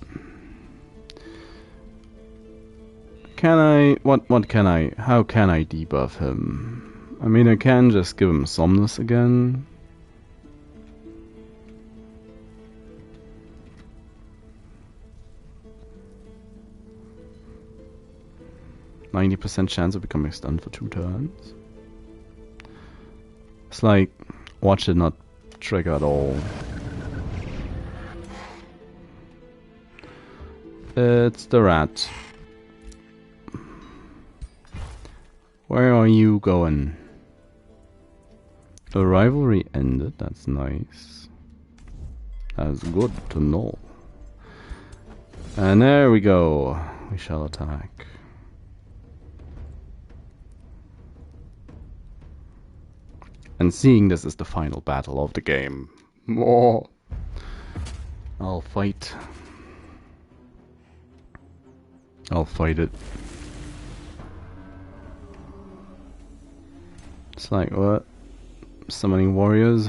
Can I... what can I... how can I debuff him? I mean, I can just give him somnus again. %90 chance of becoming stunned for 2 turns. It's like, watch it not trigger at all. It's the rat. Where are you going? The rivalry ended, that's nice. That's good to know. And there we go. We shall attack. And seeing this is the final battle of the game. Oh, I'll fight. I'll fight it. It's like, what? Summoning warriors?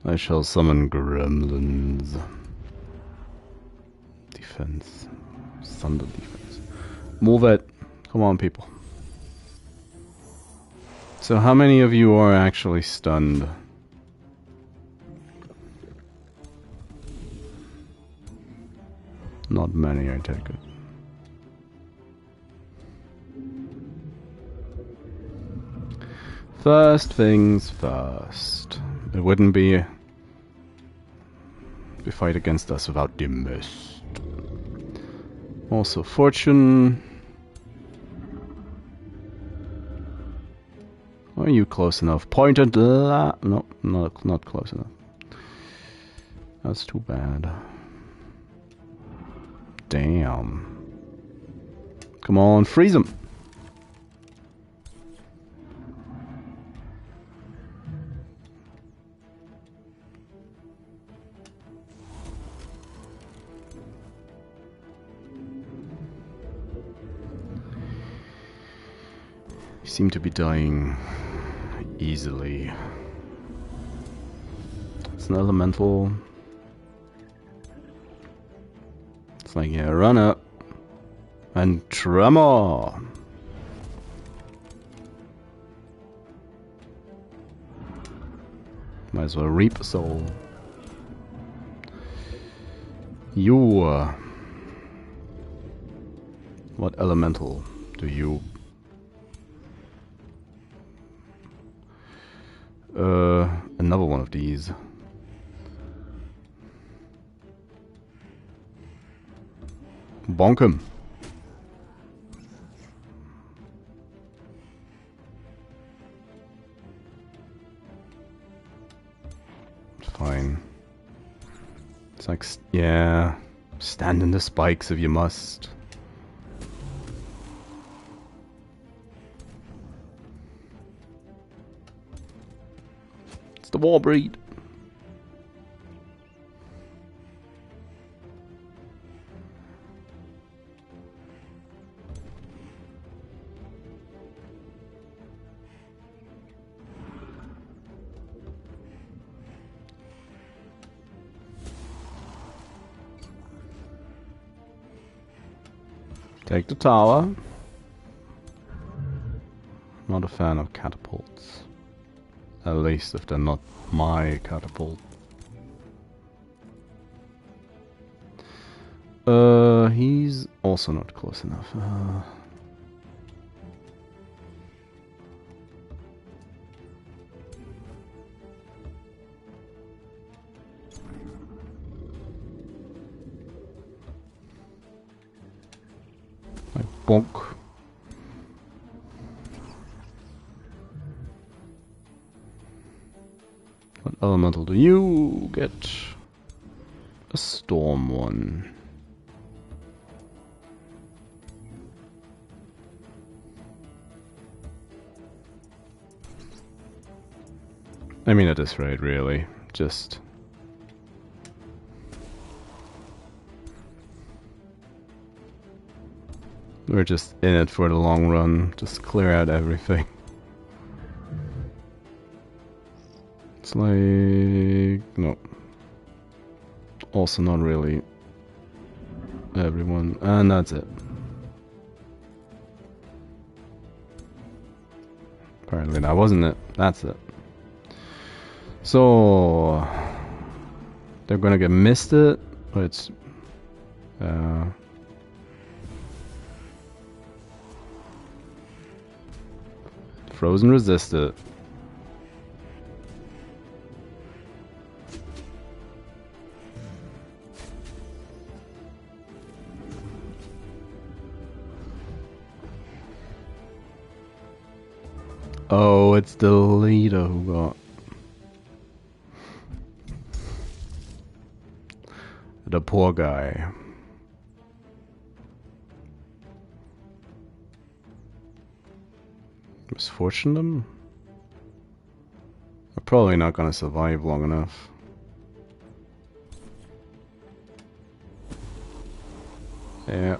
I shall summon gremlins. Defense. Thunder defense. Move it. Come on, people. So how many of you are actually stunned? Not many, I take it. First things first. It wouldn't be a fight against us without the mist. Also fortune. Are you close enough? Pointed. No, not close enough. That's too bad. Damn. Come on, freeze him. You seem to be dying easily. It's an elemental. It's like, yeah, run up and tremor. Might as well reap a soul. You. What elemental do you? Another one of these. Bonk him. It's fine. It's like, yeah, stand in the spikes if you must. It's the war breed. Take the tower. Not a fan of catapults. At least if they're not my catapult. He's also not close enough. Like bonk. What elemental do you get? A storm one. I mean, at this rate, really. Just... we're just in it for the long run. Just clear out everything. It's like... no. Also not really everyone. And that's it. Apparently that wasn't it. That's it. So... they're gonna get misted. It's... frozen resisted. Oh, it's the leader who got... the poor guy. Misfortune them? They're probably not gonna survive long enough. Yeah.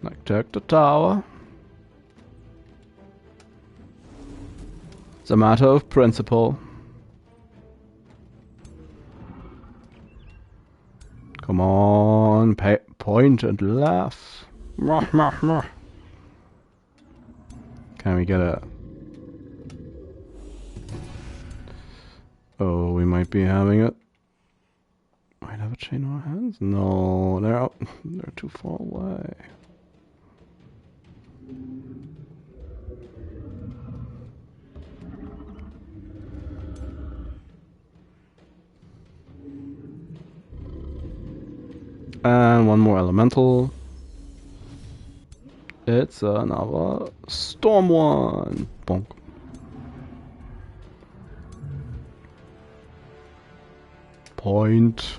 Like, take the tower. It's a matter of principle. Come on, point and laugh. Can we get a... oh, we might be having it. Might have a chain in our hands? No, they're out. They're too far away. And one more elemental. It's another storm one. Bonk. Point.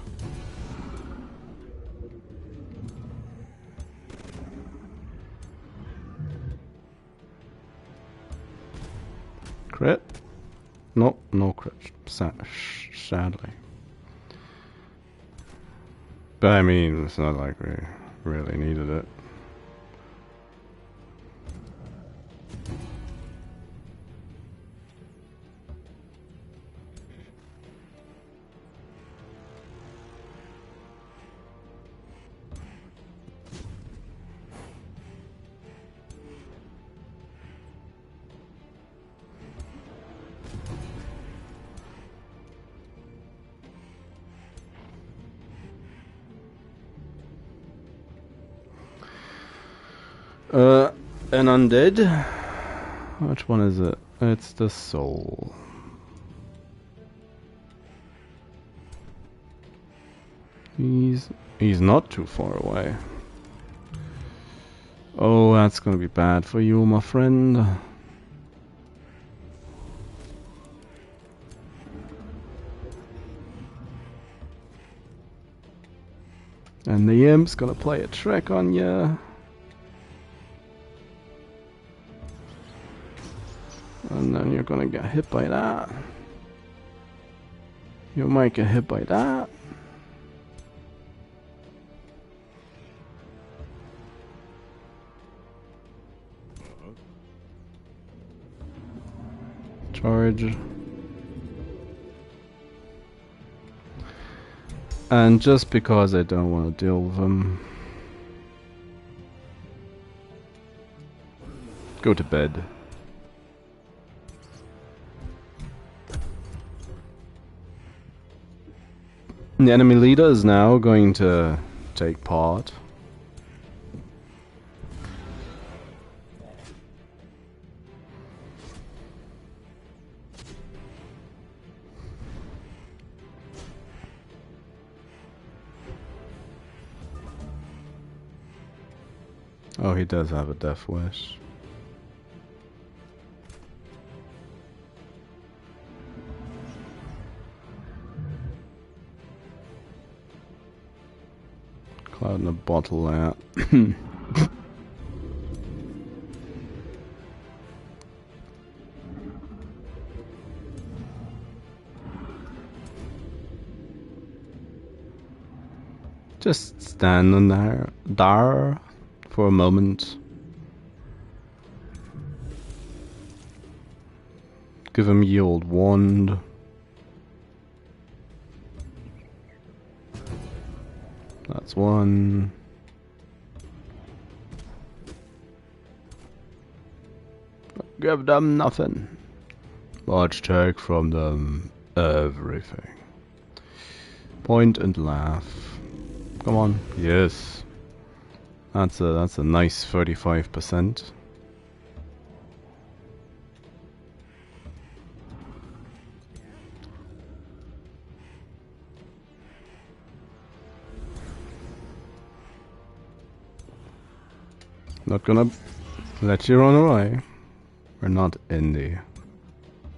Crit? No, no crit. Sadly. But I mean, it's not like we really needed it. An undead? Which one is it? It's the soul. He's not too far away. Oh, that's gonna be bad for you, my friend. And the imp's gonna play a trick on you. And then you're gonna get hit by that. You might get hit by that. Charge. And just because I don't want to deal with him, Go to bed. The enemy leader is now going to take part. Oh, he does have a death wish. Cloud in a bottle there. Just stand there for a moment. Give him ye old wand. That's one. Give them nothing. But take from them everything. Point and laugh. Come on. Yes. That's a nice 35%. Not gonna let you run away. We're not in the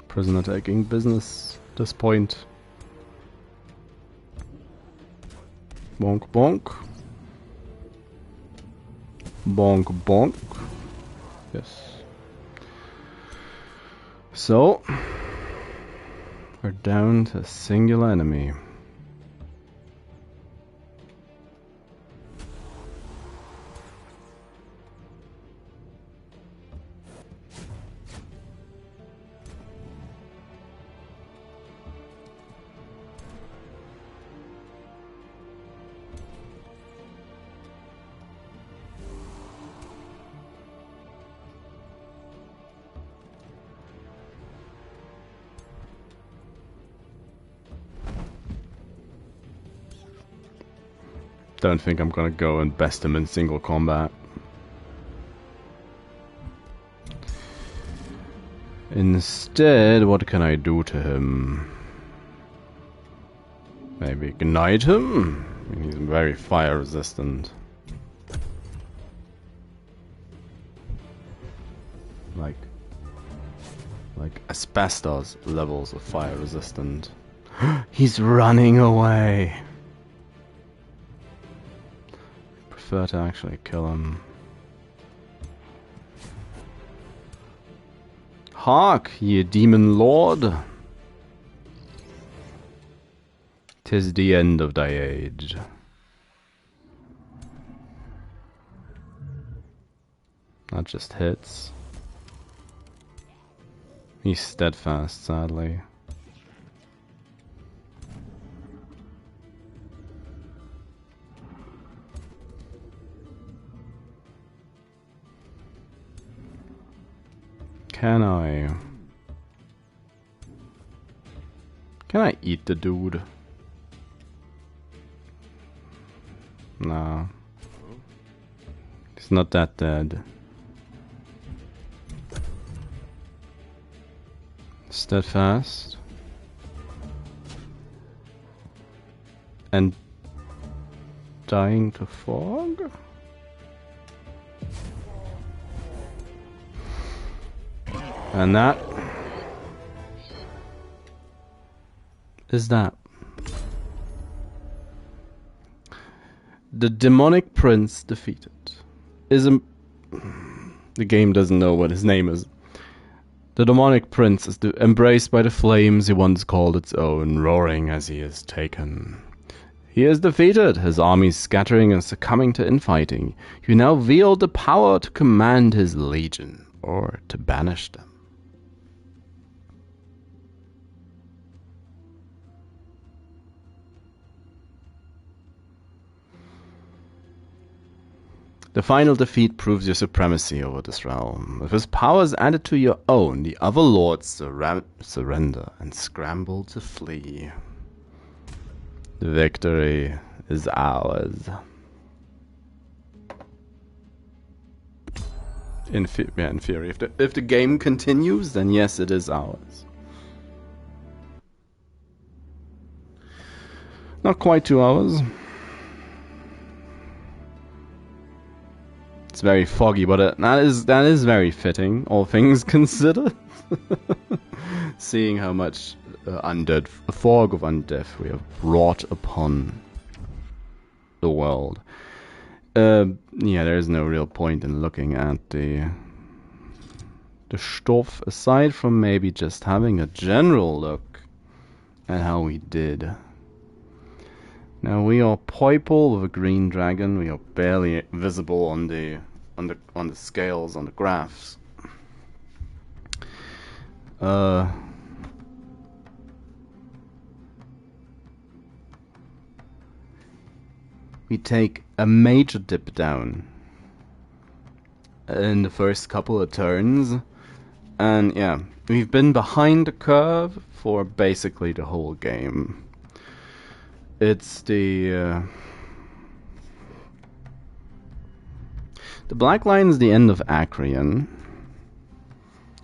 prisoner taking business at this point. Bonk bonk. Bonk bonk. Yes. So we're down to a singular enemy. Don't think I'm gonna go and best him in single combat. Instead, what can I do to him? Maybe ignite him? I mean, he's very fire resistant. Like asbestos levels of fire resistant. He's running away. Prefer to actually kill him. Hark, ye demon lord! 'Tis the end of thy age. That just hits. He's steadfast, sadly. Can I eat the dude? Nah. He's not that dead. Steadfast. And dying to fog? And that is that. The demonic prince defeated. The game doesn't know what his name is. The demonic prince is embraced by the flames he once called its own, roaring as he is taken. He is defeated, his armies scattering and succumbing to infighting. You now wield the power to command his legion, or to banish them. The final defeat proves your supremacy over this realm. With his powers added to your own, the other lords surrender and scramble to flee. The victory is ours. In theory. If the game continues, then yes, it is ours. Not quite 2 hours. It's very foggy, but that is very fitting, all things considered. Seeing how much undead, a fog of undeath we have brought upon the world. Yeah, there's no real point in looking at the stuff, aside from maybe just having a general look at how we did. Now we are purple with a green dragon. We are barely visible on the scales, on the graphs. We take a major dip down in the first couple of turns, and yeah, we've been behind the curve for basically the whole game. It's the black line is the end of Acreon.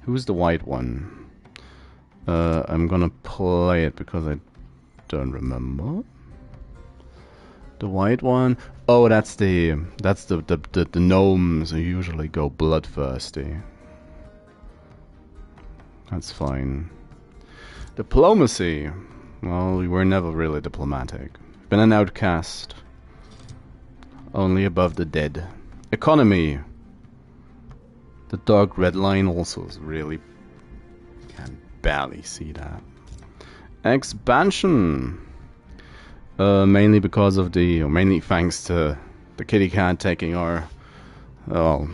Who's the white one? I'm gonna play it because I don't remember. The white one. Oh, that's the gnomes who usually go bloodthirsty. That's fine. Diplomacy. Well, we were never really diplomatic. Been an outcast. Only above the dead. Economy. The dark red line also is really... can barely see that. Expansion. Mainly because of or mainly thanks to the kitty cat taking our... oh...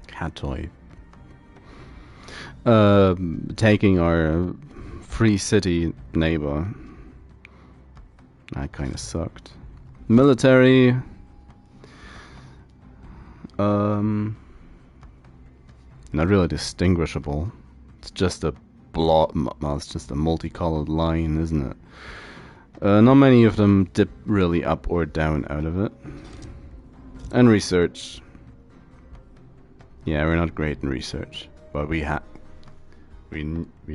cat toy. Taking our free city neighbor. That kind of sucked. Military. Not really distinguishable. It's just a blob. Well, it's just a multicolored line, isn't it? Not many of them dip really up or down out of it. And research. Yeah, we're not great in research, but we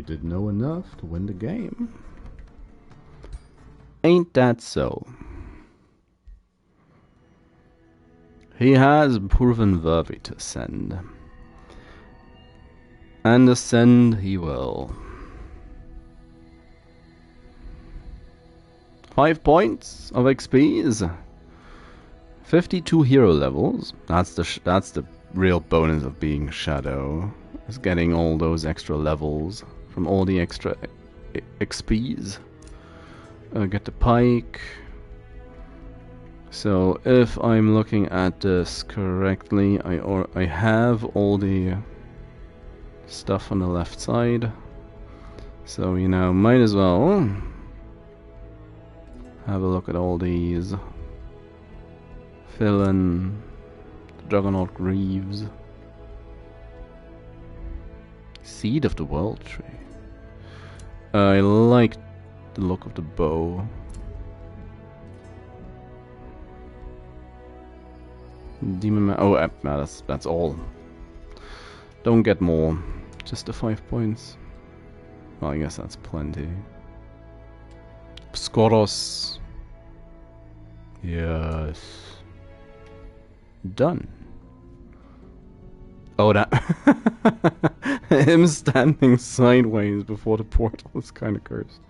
did know enough to win the game. Ain't that so? He has proven worthy to ascend. And ascend he will. 5 points of XPs. 52 hero levels. That's the real bonus of being Shadow. Is getting all those extra levels from all the extra XPs. Get the pike. So if I'm looking at this correctly, I have all the stuff on the left side. So you know, might as well have a look at all these. Fill in the Juggernaut Greaves. Seed of the World Tree. I like the look of the bow. Demon Man. Oh, no, that's all. Don't get more. Just the 5 points. Well, I guess that's plenty. Skoros. Yes. Done. Oh, that... him standing sideways before the portal is kind of cursed.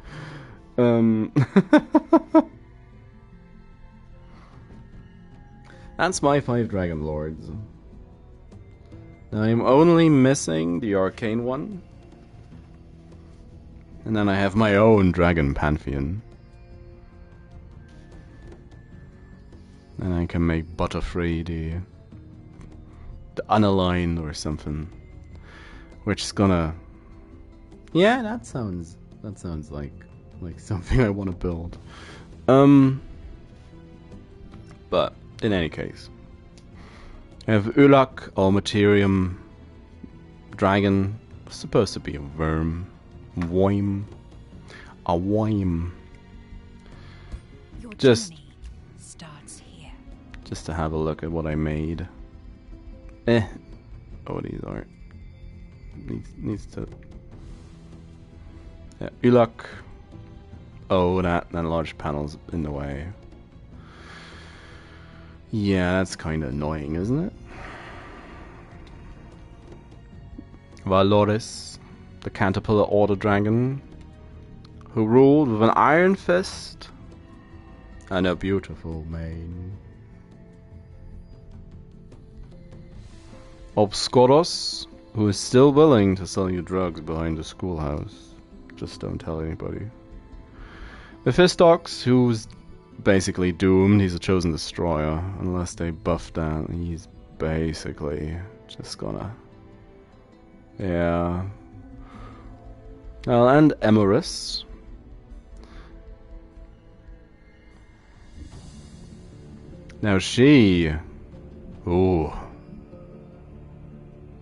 That's my 5 Dragon Lords. Now I'm only missing the Arcane one. And then I have my own Dragon Pantheon. And I can make Butterfree the unaligned or something. Which is gonna... Yeah, that sounds like something I want to build. But in any case, I have Ulak, Almaterium, dragon, supposed to be a worm, worm, a worm. Your Just journey starts here. just to have a look at what I made. Oh, these aren't. Needs to. Yeah, Ulak. Oh, that large panel's in the way. Yeah, that's kind of annoying, isn't it? Valoris, the caterpillar order dragon, who ruled with an iron fist and a beautiful mane. Obscuros, who is still willing to sell you drugs behind the schoolhouse. Just don't tell anybody. Mephistox, who's basically doomed. He's a chosen destroyer. Unless they buff that, he's basically just gonna... Yeah. Well, and Emerus. Now she... Ooh.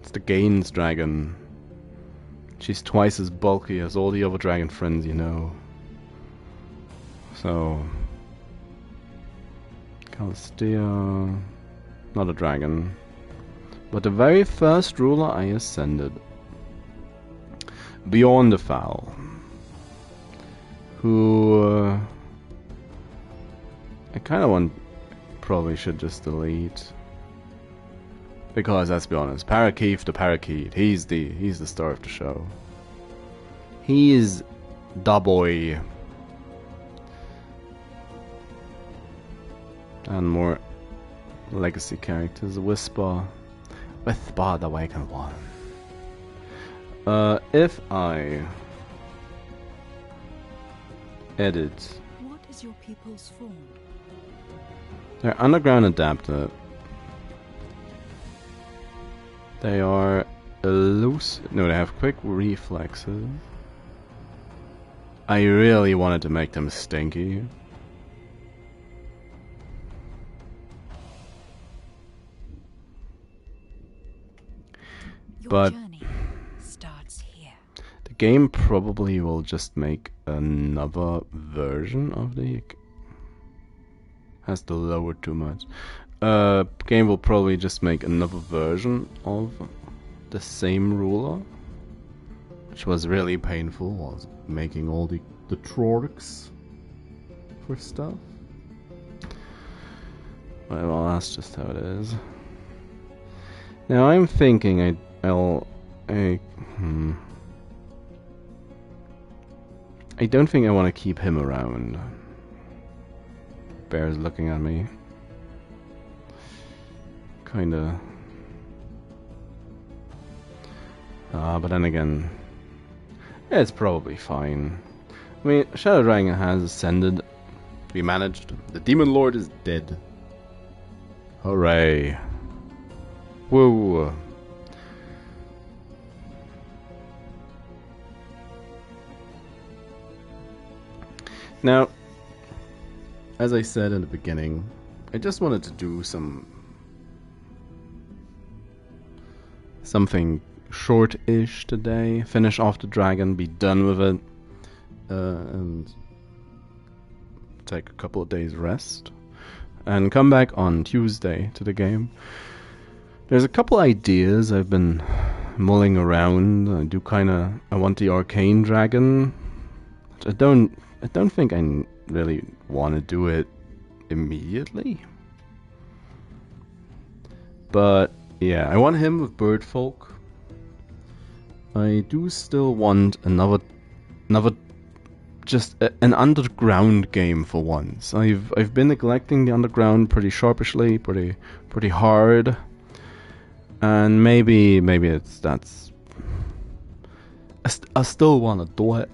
It's the Gaines dragon. She's twice as bulky as all the other dragon friends you know. So... Calstea... Not a dragon. But the very first ruler I ascended. Beyond the Foul. Who... I kind of want... Probably should just delete. Because let's be honest, Parakeet the Parakeet, he's the star of the show. He's the boy. And more legacy characters. Whisper the Awakened One. If I edit... What is your people's form? They're underground adapted. They are elusive. No, they have quick reflexes. I really wanted to make them stinky. Your journey starts here. The game probably will just make another version of the... Has to lower too much. Game will probably just make another version of the same ruler, which was really painful, was making all the trorks for stuff. Well, that's just how it is. Now I'm thinking I don't think I want to keep him around. Bear's looking at me. Kinda. But then again, it's probably fine. I mean, Shadow Dragon has ascended. We managed. The Demon Lord is dead. Hooray. Woo. Now, as I said in the beginning, I just wanted to do something short-ish today. Finish off the dragon, be done with it, and take a couple of days rest, and come back on Tuesday to the game. There's a couple ideas I've been mulling around. I want the arcane dragon. I don't think I really want to do it immediately. But yeah, I want him with Birdfolk. I do still want another just an underground game for once. I've been neglecting the underground pretty sharpishly, pretty hard. And maybe that's I still want to do it.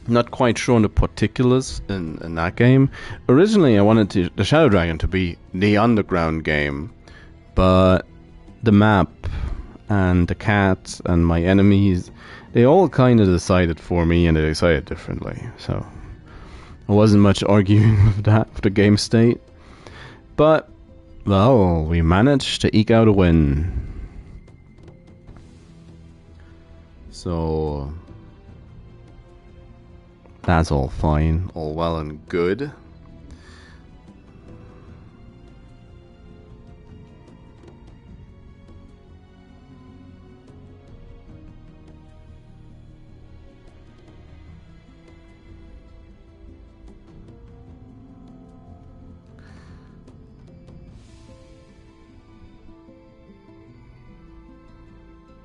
Not quite sure on the particulars in that game. Originally, I wanted the Shadow Dragon to be the underground game, but the map and the cat and my enemies, they all kind of decided for me, and they decided differently. So There wasn't much arguing with that, with the game state. But, well, we managed to eke out a win. So, that's all fine, all well and good.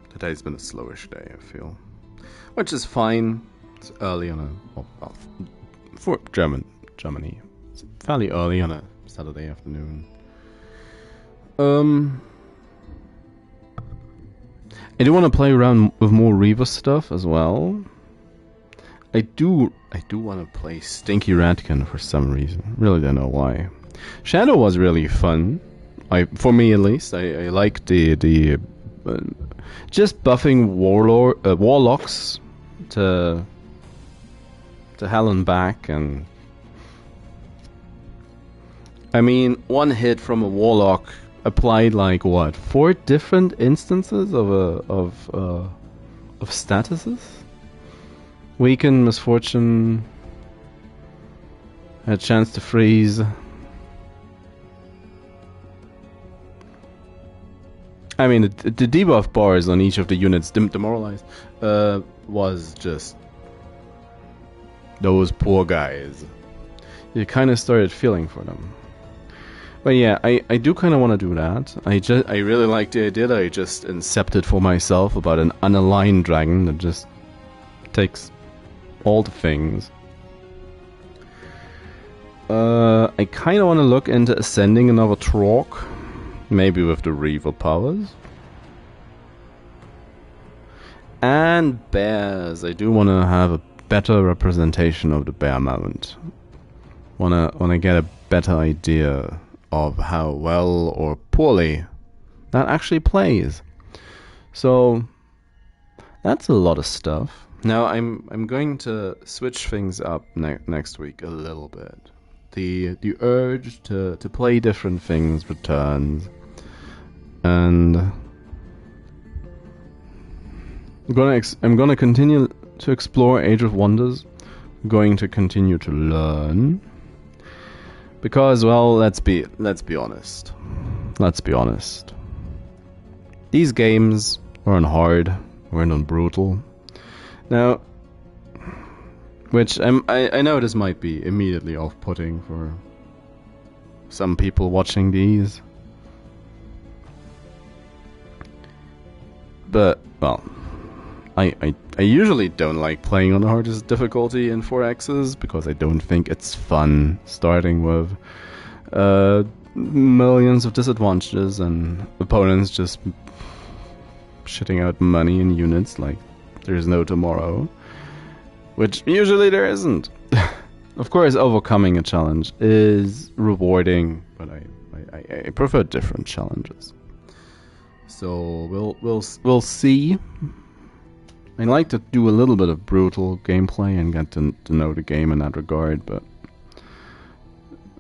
Today's been a slowish day, I feel. Which is fine. It's early on a... well, for Germany. It's fairly early on a Saturday afternoon. I do want to play around with more Reaver stuff as well. I do want to play Stinky Ratkin for some reason. Really don't know why. Shadow was really fun. For me at least. I liked the just buffing warlocks to hell and back, and I mean, one hit from a warlock applied like what, 4 different instances of statuses? Weaken, misfortune, a chance to freeze. I mean, the debuff bars on each of the units demoralized was just those poor guys. You kind of started feeling for them. But yeah, I do kind of want to do that. I really like the idea that I just incepted for myself about an unaligned dragon that just takes all the things. I kind of want to look into ascending another Trork. Maybe with the Reaver powers. And bears. I do want to have a better representation of the bear mount. Wanna get a better idea of how well or poorly that actually plays. So that's a lot of stuff. Now I'm going to switch things up next week a little bit. The urge to play different things returns. And I'm gonna continue to explore Age of Wonders. I'm going to continue to learn, because, well, let's be honest. These games weren't hard, weren't brutal. Now, which I know this might be immediately off-putting for some people watching these. But, well, I usually don't like playing on the hardest difficulty in 4X's because I don't think it's fun starting with millions of disadvantages and opponents just shitting out money in units like there's no tomorrow. Which usually there isn't. Of course, overcoming a challenge is rewarding, but I prefer different challenges. So we'll see. I like to do a little bit of brutal gameplay and get to know the game in that regard, but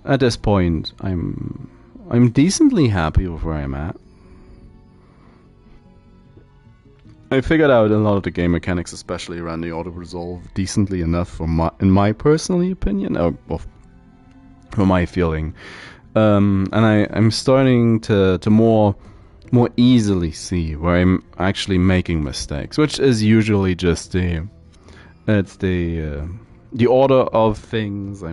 at this point I'm decently happy with where I'm at. I figured out a lot of the game mechanics, especially around the auto-resolve, decently enough in my personal opinion, for my feeling. And I'm starting to more easily see where I'm actually making mistakes, which is usually just the order of things.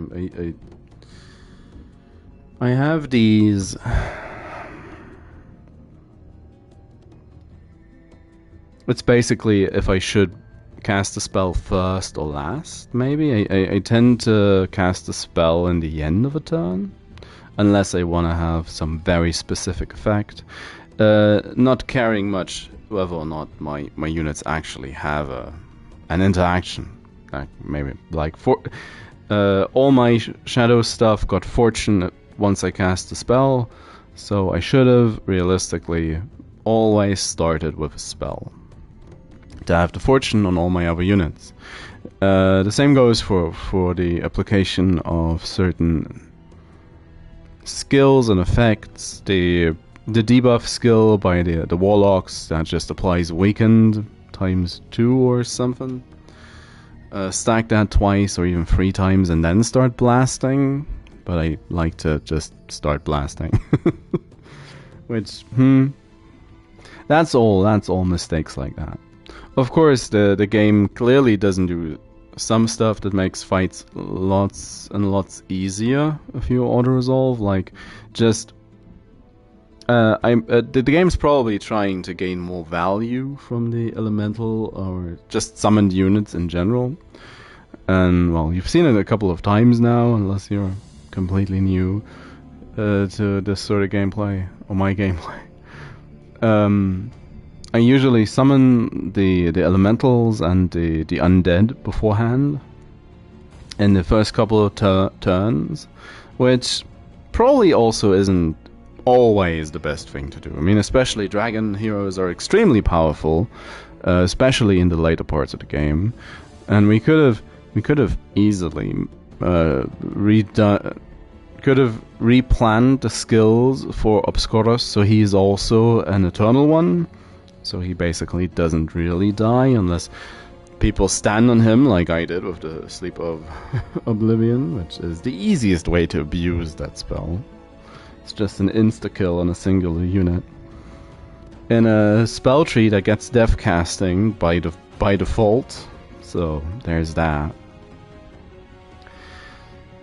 I have these. It's basically if I should cast a spell first or last, maybe. I tend to cast a spell in the end of a turn, unless I want to have some very specific effect. Not caring much whether or not my units actually have an interaction. Maybe like all my shadow stuff got fortunate once I cast the spell, so I should have realistically always started with a spell to have the fortune on all my other units. The same goes for the application of certain skills and effects. The debuff skill by the warlocks that just applies weakened ×2 or something. Stack that twice or even 3 times and then start blasting. But I like to just start blasting. Which, that's all mistakes like that. Of course, the game clearly doesn't do some stuff that makes fights lots and lots easier if you auto-resolve, like just... the game's probably trying to gain more value from the elemental or just summoned units in general. And, well, you've seen it a couple of times now, unless you're completely new to this sort of gameplay, or my gameplay. I usually summon the elementals and the undead beforehand in the first couple of turns, which probably also isn't always the best thing to do. I mean, especially dragon heroes are extremely powerful, especially in the later parts of the game, and we could have easily replanned the skills for Obscurus so he's also an eternal one. So he basically doesn't really die unless people stand on him like I did with the Sleep of Oblivion, which is the easiest way to abuse that spell. It's just an insta-kill on a singular unit. In a spell tree that gets death casting by default, so there's that.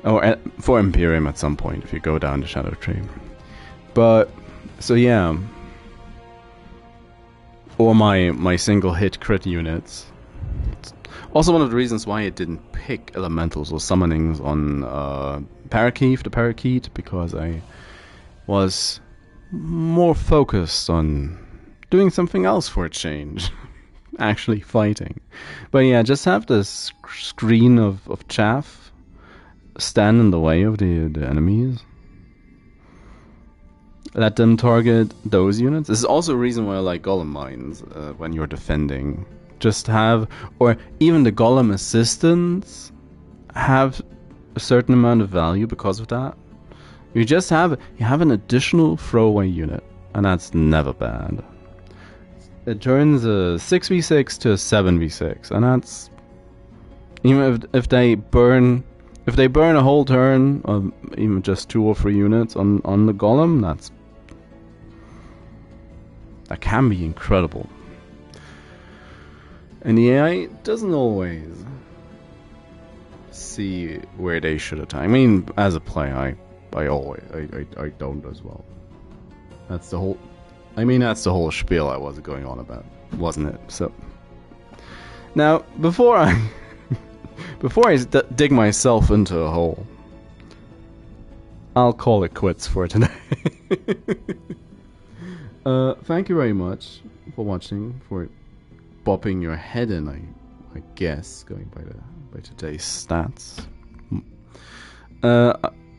Or for Imperium at some point if you go down the Shadow Tree. But, so yeah. Or my single hit crit units. Also one of the reasons why I didn't pick elementals or summonings on the Parakeet, because I was more focused on doing something else for a change. Actually fighting. But yeah, just have this screen of chaff stand in the way of the enemies. Let them target those units. This is also a reason why I like golem mines when you're defending. Just have, or even the golem assistants have a certain amount of value because of that. You have an additional throwaway unit, and that's never bad. It turns a 6v6 to a 7v6, and that's even if they burn a whole turn of even just 2 or 3 units on the golem, that can be incredible. And the AI doesn't always see where they should attack. I mean, as a player, I don't as well. That's the whole spiel I was going on about, wasn't it? So now, before I dig myself into a hole, I'll call it quits for today. Thank you very much for watching, for bopping your head in, I guess, going by today's stats.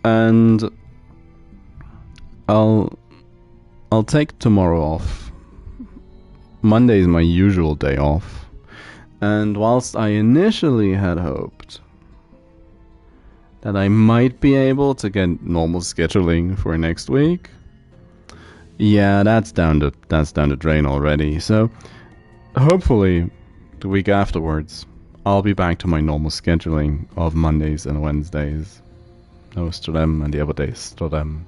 And I'll take tomorrow off. Monday is my usual day off. And whilst I initially had hoped that I might be able to get normal scheduling for next week, yeah, that's down the drain already. So hopefully the week afterwards I'll be back to my normal scheduling of Mondays and Wednesdays. Those to them, and the other days to them.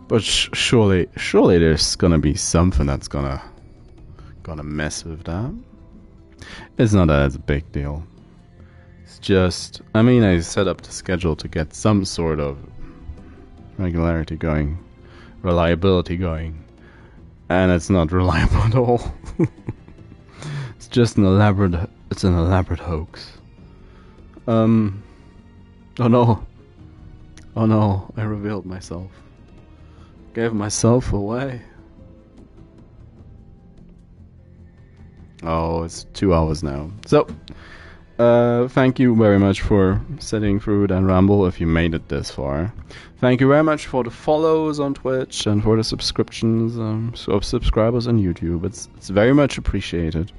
But surely there's gonna be something that's gonna mess with that. It's not that it's a big deal. It's just, I mean, I set up the schedule to get some sort of regularity going, reliability going, and it's not reliable at all. It's just an elaborate hoax. Oh no, I revealed myself. Gave myself away. Oh, it's 2 hours now. So, thank you very much for sitting through that ramble if you made it this far. Thank you very much for the follows on Twitch and for the subscriptions of subscribers on YouTube. It's very much appreciated.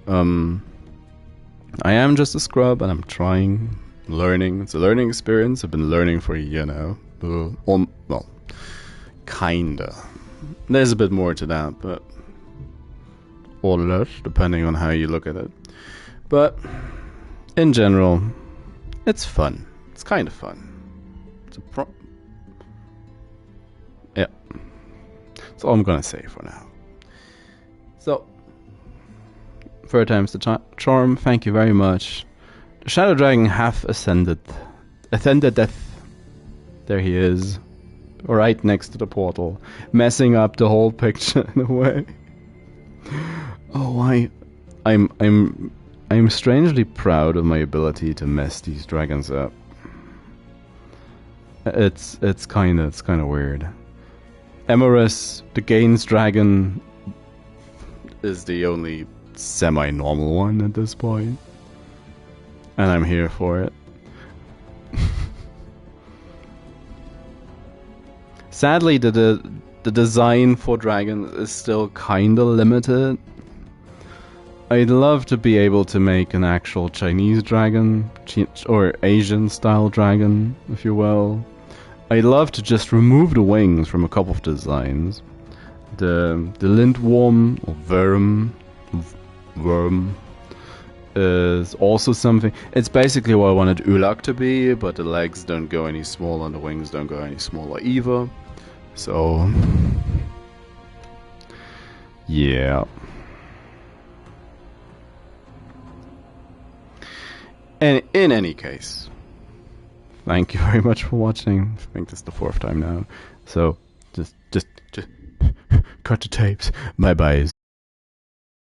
I am just a scrub, and I'm trying, learning. It's a learning experience. I've been learning for a year now. Well, kinda. There's a bit more to that, but or less, depending on how you look at it. But in general, it's fun. It's kind of fun. It's a yeah. That's all I'm gonna say for now. So, third time's the charm. Thank you very much. The Shadow Dragon hath ascended. Death. There he is, right next to the portal, messing up the whole picture in a way. Oh, I'm strangely proud of my ability to mess these dragons up. It's kind of weird. Emerus, the Gaines dragon, is the only semi-normal one at this point, and I'm here for it. Sadly, the design for dragons is still kinda limited. I'd love to be able to make an actual Chinese dragon, or Asian style dragon, if you will. I'd love to just remove the wings from a couple of designs. The lintworm, or worm, is also something. It's basically what I wanted Ulak to be, but the legs don't go any smaller and the wings don't go any smaller either. So, yeah. And in any case, thank you very much for watching. I think this is the 4th time now. So, just cut the tapes. Bye-bye.